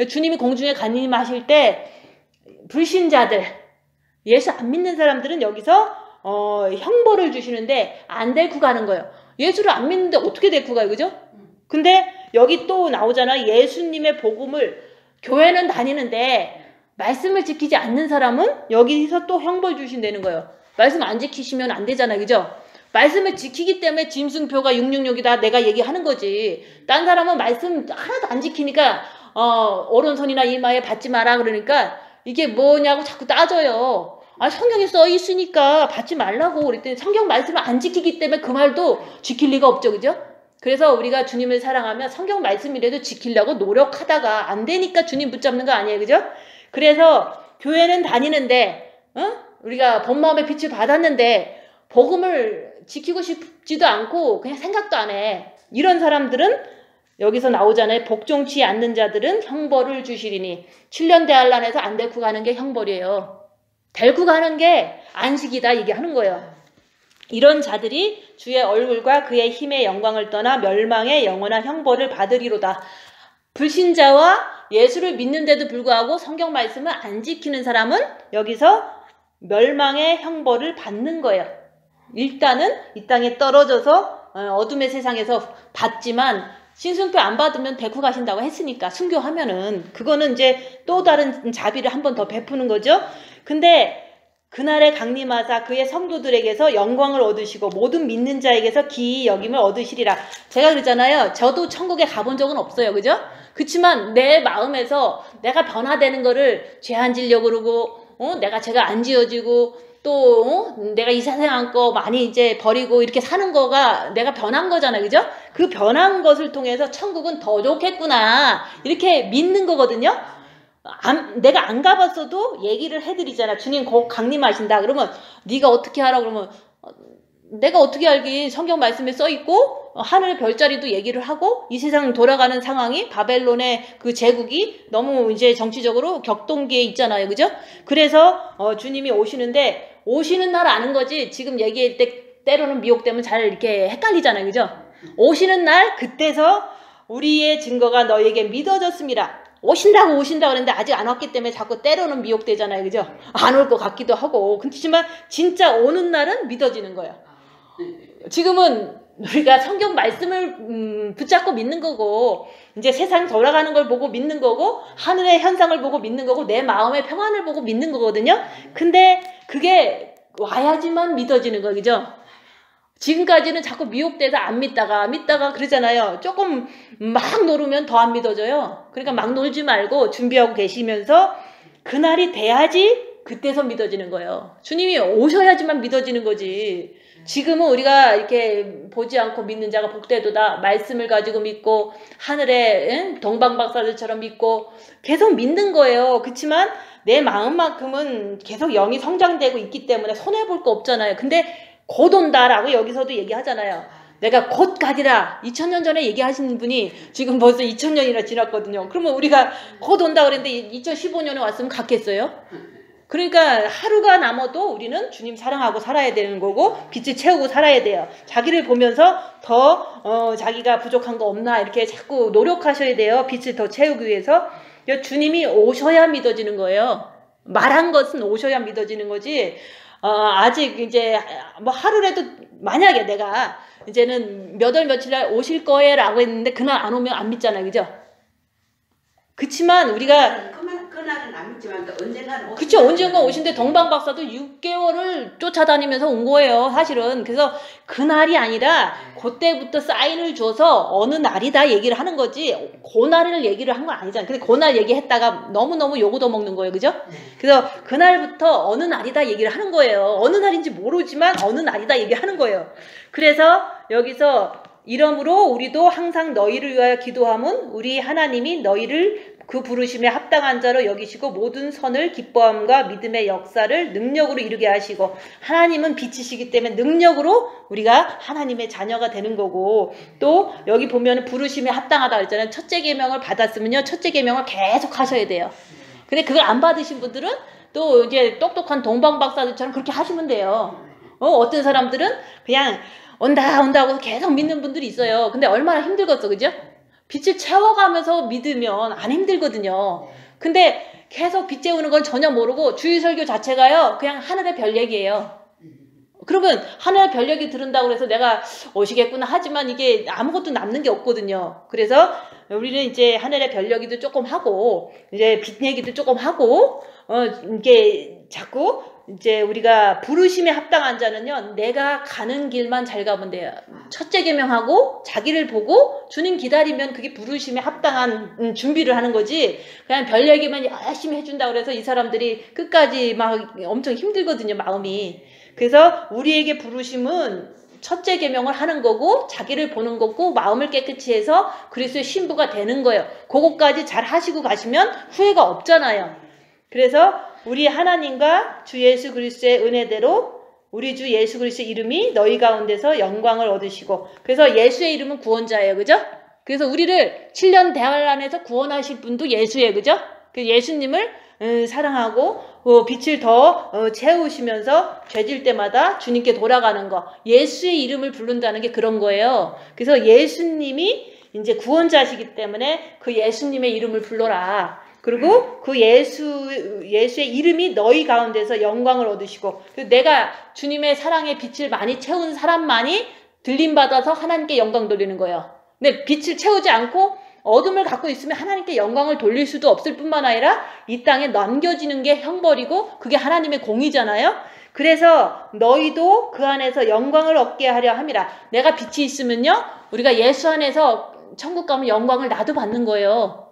주님이 공중에 간임하실 때 불신자들, 예수 안 믿는 사람들은 여기서 형벌을 주시는데 안 데리고 가는 거예요. 예수를 안 믿는데 어떻게 데리고 가요, 그죠? 근데 여기 또 나오잖아. 예수님의 복음을 교회는 다니는데 말씀을 지키지 않는 사람은 여기서 또 형벌 주신다는 거예요. 말씀 안 지키시면 안 되잖아요, 그죠? 말씀을 지키기 때문에 짐승표가 666이다 내가 얘기하는 거지. 딴 사람은 말씀 하나도 안 지키니까 오른손이나 이마에 받지 마라 그러니까 이게 뭐냐고 자꾸 따져요. 아, 성경에 써 있으니까 받지 말라고 그랬더니 성경 말씀을 안 지키기 때문에 그 말도 지킬 리가 없죠, 그죠? 그래서 우리가 주님을 사랑하면 성경 말씀이라도 지키려고 노력하다가 안 되니까 주님 붙잡는 거 아니에요, 그죠? 그래서 교회는 다니는데 우리가 본 마음의 빛을 받았는데 복음을 지키고 싶지도 않고 그냥 생각도 안 해. 이런 사람들은 여기서 나오잖아요. 복종치 않는 자들은 형벌을 주시리니 7년 대환란에서 안 데리고 가는 게 형벌이에요. 데리고 가는 게 안식이다 얘기하는 거예요. 이런 자들이 주의 얼굴과 그의 힘의 영광을 떠나 멸망의 영원한 형벌을 받으리로다. 불신자와 예수를 믿는데도 불구하고 성경 말씀을 안 지키는 사람은 여기서 멸망의 형벌을 받는 거예요. 일단은 이 땅에 떨어져서 어둠의 세상에서 받지만 신순표 안 받으면 데리고 가신다고 했으니까 순교하면은 그거는 이제 또 다른 자비를 한 번 더 베푸는 거죠. 근데 그날에 강림하사 그의 성도들에게서 영광을 얻으시고 모든 믿는 자에게서 기이 여김을 얻으시리라. 제가 그러잖아요. 저도 천국에 가본 적은 없어요. 그죠? 그치만 내 마음에서 내가 변화되는 거를 죄 안 지려고 그러고 내가 죄가 안 지어지고 또 내가 이 세상 거 많이 이제 버리고 이렇게 사는 거가 내가 변한 거잖아요. 그죠? 그 변한 것을 통해서 천국은 더 좋겠구나 이렇게 믿는 거거든요. 내가 안 가봤어도 얘기를 해드리잖아. 주님 곧 강림하신다. 그러면 네가 어떻게 하라 그러면 내가 어떻게 알긴 성경 말씀에 써있고 하늘의 별자리도 얘기를 하고 이 세상 돌아가는 상황이 바벨론의 그 제국이 너무 이제 정치적으로 격동기에 있잖아요. 그죠? 그래서 주님이 오시는데 오시는 날 아는 거지 지금 얘기할 때 때로는 미혹되면 잘 이렇게 헷갈리잖아요. 그죠? 오시는 날 그때서 우리의 증거가 너에게 믿어졌습니다. 오신다고 그랬는데 아직 안 왔기 때문에 자꾸 때로는 미혹되잖아요. 그죠? 안 올 것 같기도 하고. 그렇지만 진짜 오는 날은 믿어지는 거예요. 지금은 우리가 성경 말씀을 붙잡고 믿는 거고 이제 세상 돌아가는 걸 보고 믿는 거고 하늘의 현상을 보고 믿는 거고 내 마음의 평안을 보고 믿는 거거든요. 근데 그게 와야지만 믿어지는 거 그죠? 지금까지는 자꾸 미혹돼서 안 믿다가 그러잖아요. 조금 막 놀으면 더 안 믿어져요. 그러니까 막 놀지 말고 준비하고 계시면서 그날이 돼야지 그때서 믿어지는 거예요. 주님이 오셔야지만 믿어지는 거지. 지금은 우리가 이렇게 보지 않고 믿는 자가 복되도다. 말씀을 가지고 믿고 하늘의 동방박사들처럼 믿고 계속 믿는 거예요. 그렇지만 내 마음만큼은 계속 영이 성장되고 있기 때문에 손해볼 거 없잖아요. 근데 곧 온다라고 여기서도 얘기하잖아요. 내가 곧 가리라. 2000년 전에 얘기하신 분이 지금 벌써 2000년이나 지났거든요. 그러면 우리가 곧 온다 그랬는데 2015년에 왔으면 갔겠어요? 그러니까 하루가 남아도 우리는 주님 사랑하고 살아야 되는 거고 빛을 채우고 살아야 돼요. 자기를 보면서 더 자기가 부족한 거 없나 이렇게 자꾸 노력하셔야 돼요. 빛을 더 채우기 위해서. 주님이 오셔야 믿어지는 거예요. 말한 것은 오셔야 믿어지는 거지. 아직 이제 뭐 하루라도 만약에 내가 이제는 몇 월 며칠 날 오실 거예요 라고 했는데 그날 안 오면 안 믿잖아요. 그죠? 그치만 우리가 그날은 안 믿지만 언젠가는 오신다. 그쵸. 언젠가 오신데 동방박사도 6개월을 쫓아다니면서 온 거예요. 사실은. 그래서 그날이 아니라 그때부터 사인을 줘서 어느 날이다 얘기를 하는 거지 그날을 얘기를 한 건 아니잖아요. 근데 그날 얘기했다가 너무너무 요구도 먹는 거예요. 그죠? 그래서 그날부터 어느 날이다 얘기를 하는 거예요. 어느 날인지 모르지만 어느 날이다 얘기하는 거예요. 그래서 여기서 이러므로 우리도 항상 너희를 위하여 기도함은 우리 하나님이 너희를 그 부르심에 합당한 자로 여기시고 모든 선을 기뻐함과 믿음의 역사를 능력으로 이루게 하시고 하나님은 빛이시기 때문에 능력으로 우리가 하나님의 자녀가 되는 거고 또 여기 보면 부르심에 합당하다 그랬잖아요. 첫째 계명을 받았으면요. 첫째 계명을 계속 하셔야 돼요. 근데 그걸 안 받으신 분들은 또 이제 똑똑한 동방박사들처럼 그렇게 하시면 돼요. 어떤 사람들은 그냥 온다 하고 계속 믿는 분들이 있어요. 근데 얼마나 힘들겠어, 그죠? 빛을 채워가면서 믿으면 안 힘들거든요. 근데 계속 빛 채우는 건 전혀 모르고 주일 설교 자체가요, 그냥 하늘의 별 얘기예요. 그러면 하늘의 별 얘기 들은다고 해서 내가 오시겠구나 하지만 이게 아무것도 남는 게 없거든요. 그래서 우리는 이제 하늘의 별 얘기도 조금 하고, 이제 빛 얘기도 조금 하고, 이게 자꾸 이제 우리가 부르심에 합당한 자는요, 내가 가는 길만 잘 가면 돼요. 첫째 계명하고 자기를 보고 주님 기다리면 그게 부르심에 합당한 준비를 하는 거지, 그냥 별 얘기만 열심히 해준다고 해서 이 사람들이 끝까지 막 엄청 힘들거든요, 마음이. 그래서 우리에게 부르심은 첫째 계명을 하는 거고 자기를 보는 거고 마음을 깨끗이 해서 그리스도의 신부가 되는 거예요. 그거까지 잘 하시고 가시면 후회가 없잖아요. 그래서 우리 하나님과 주 예수 그리스도의 은혜대로 우리 주 예수 그리스도의 이름이 너희 가운데서 영광을 얻으시고, 그래서 예수의 이름은 구원자예요. 그죠? 그래서 우리를 7년 대활 안에서 구원하실 분도 예수예요. 그죠? 그 예수님을 사랑하고 빛을 더 채우시면서 죄질 때마다 주님께 돌아가는 거, 예수의 이름을 부른다는 게 그런 거예요. 그래서 예수님이 이제 구원자시기 때문에 그 예수님의 이름을 불러라. 그리고 그 예수의 이름이 너희 가운데서 영광을 얻으시고, 내가 주님의 사랑의 빛을 많이 채운 사람만이 들림받아서 하나님께 영광 돌리는 거예요. 근데 빛을 채우지 않고 어둠을 갖고 있으면 하나님께 영광을 돌릴 수도 없을 뿐만 아니라 이 땅에 남겨지는 게 형벌이고 그게 하나님의 공의잖아요. 그래서 너희도 그 안에서 영광을 얻게 하려 함이라. 내가 빛이 있으면요, 우리가 예수 안에서 천국 가면 영광을 나도 받는 거예요.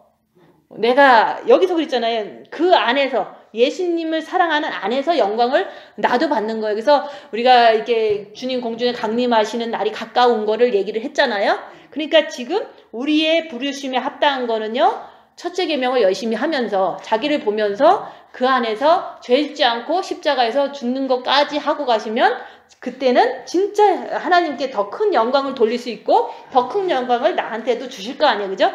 내가 여기서 그랬잖아요. 그 안에서 예수님을 사랑하는 안에서 영광을 나도 받는 거예요. 그래서 우리가 이렇게 주님 공중에 강림하시는 날이 가까운 거를 얘기를 했잖아요. 그러니까 지금 우리의 부르심에 합당한 거는요, 첫째 계명을 열심히 하면서 자기를 보면서 그 안에서 죄 짓지 않고 십자가에서 죽는 것까지 하고 가시면 그때는 진짜 하나님께 더 큰 영광을 돌릴 수 있고 더 큰 영광을 나한테도 주실 거 아니에요. 그죠?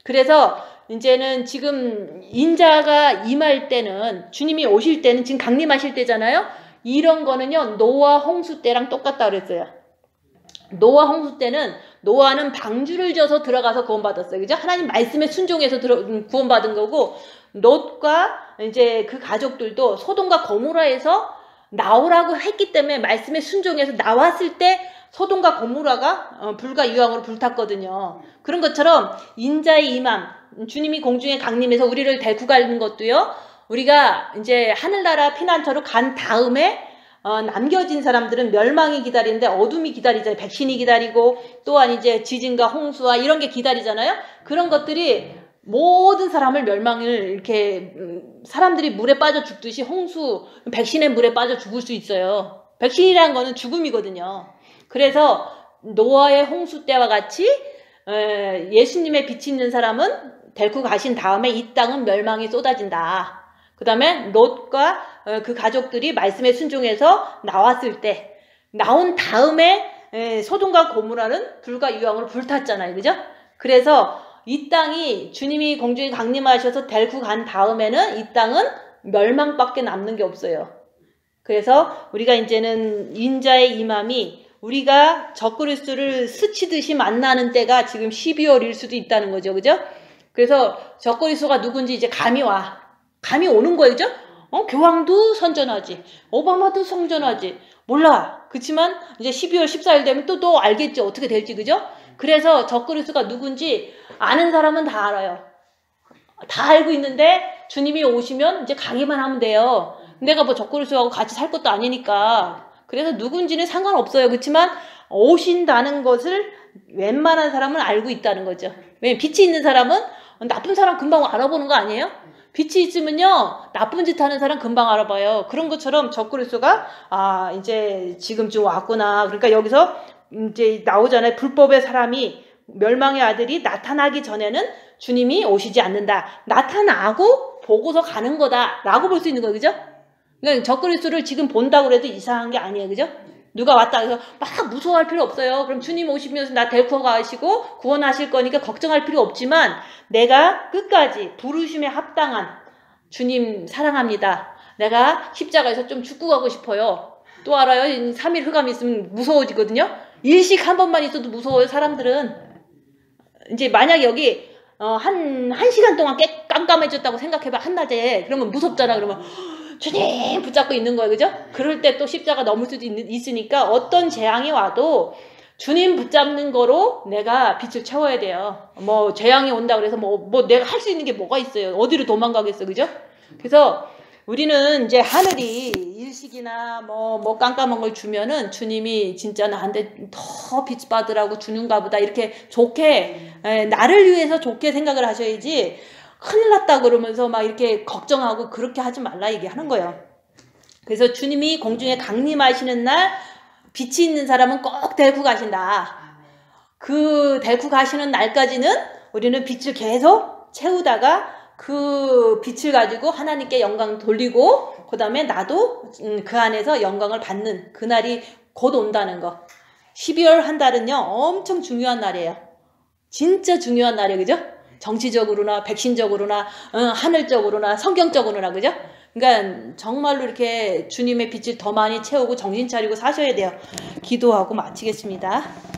그래서 이제는 지금 인자가 임할 때는, 주님이 오실 때는 지금 강림하실 때잖아요. 이런 거는요, 노아 홍수 때랑 똑같다 그랬어요. 노아 홍수 때는 노아는 방주를 져서 들어가서 구원받았어요. 그죠? 하나님 말씀에 순종해서 구원받은 거고, 롯과 이제 그 가족들도 소돔과 고모라에서 나오라고 했기 때문에 말씀에 순종해서 나왔을 때 소돔과 고모라가 불과 유황으로 불탔거든요. 그런 것처럼 인자의 임함, 주님이 공중에 강림해서 우리를 데리고 가는 것도요, 우리가 이제 하늘나라 피난처로 간 다음에 남겨진 사람들은 멸망이 기다리는데 어둠이 기다리잖아요. 백신이 기다리고 또한 이제 지진과 홍수와 이런 게 기다리잖아요. 그런 것들이 모든 사람을 멸망을 이렇게 사람들이 물에 빠져 죽듯이 홍수, 백신의 물에 빠져 죽을 수 있어요. 백신이라는 거는 죽음이거든요. 그래서 노아의 홍수 때와 같이 예수님의 빛이 있는 사람은 데리고 가신 다음에 이 땅은 멸망이 쏟아진다. 그 다음에 롯과 그 가족들이 말씀에 순종해서 나왔을 때, 나온 다음에 소돔과 고모라는 불과 유황으로 불탔잖아요. 그죠? 그래서 이 땅이 주님이 공중에 강림하셔서 데리고 간 다음에는 이 땅은 멸망밖에 남는 게 없어요. 그래서 우리가 이제는 인자의 임함이 우리가 적그리스도를 스치듯이 만나는 때가 지금 12월일 수도 있다는 거죠. 그죠? 그래서 적그리스도가 누군지 이제 감이 오는 거예요. 그죠? 교황도 선전하지, 오바마도 선전하지, 몰라. 그렇지만 이제 12월 14일 되면 또 알겠죠. 어떻게 될지. 그죠? 그래서 적그리스도가 누군지 아는 사람은 다 알아요. 다 알고 있는데 주님이 오시면 이제 가기만 하면 돼요. 내가 뭐 적그리스도하고 같이 살 것도 아니니까. 그래서 누군지는 상관없어요. 그렇지만 오신다는 것을 웬만한 사람은 알고 있다는 거죠. 왜냐면 빛이 있는 사람은 나쁜 사람 금방 알아보는 거 아니에요? 빛이 있으면요, 나쁜 짓 하는 사람 금방 알아봐요. 그런 것처럼 적그리스도가 이제 지금쯤 왔구나. 그러니까 여기서 이제 나오잖아요. 불법의 사람이, 멸망의 아들이 나타나기 전에는 주님이 오시지 않는다. 나타나고 보고서 가는 거다 라고 볼 수 있는 거예요. 그죠? 그러니까 적그리스도를 지금 본다고 해도 이상한 게 아니에요. 그죠? 누가 왔다 해서 막 무서워할 필요 없어요. 그럼 주님 오시면서 나 데리고 가시고 구원하실 거니까 걱정할 필요 없지만, 내가 끝까지 부르심에 합당한, 주님 사랑합니다, 내가 십자가에서 좀 죽고 가고 싶어요, 또 알아요? 3일 흑암이 있으면 무서워지거든요. 일식 한 번만 있어도 무서워요. 사람들은. 이제 만약에 여기 한 시간 동안 깜깜해졌다고 생각해봐. 한낮에. 그러면 무섭잖아. 그러면 주님 붙잡고 있는 거예요. 그죠? 그럴 때 또 십자가 넘을 수도 있으니까 어떤 재앙이 와도 주님 붙잡는 거로 내가 빛을 채워야 돼요. 뭐 재앙이 온다 그래서 뭐 내가 할 수 있는 게 뭐가 있어요. 어디로 도망가겠어. 그죠? 그래서 우리는 이제 하늘이 일식이나 뭐 깜깜한 걸 주면은 주님이 진짜 나한테 더 빛 받으라고 주는가 보다 이렇게 좋게 나를 위해서 좋게 생각을 하셔야지 큰일 났다 그러면서 막 이렇게 걱정하고 그렇게 하지 말라 얘기하는 거예요. 그래서 주님이 공중에 강림하시는 날 빛이 있는 사람은 꼭 데리고 가신다. 그 데리고 가시는 날까지는 우리는 빛을 계속 채우다가 그 빛을 가지고 하나님께 영광 돌리고 그 다음에 나도 그 안에서 영광을 받는 그날이 곧 온다는 거. 12월 한 달은요 엄청 중요한 날이에요. 진짜 중요한 날이에요. 그죠? 정치적으로나 백신적으로나 하늘적으로나 성경적으로나 그죠? 그러니까 정말로 이렇게 주님의 빛을 더 많이 채우고 정신 차리고 사셔야 돼요. 기도하고 마치겠습니다.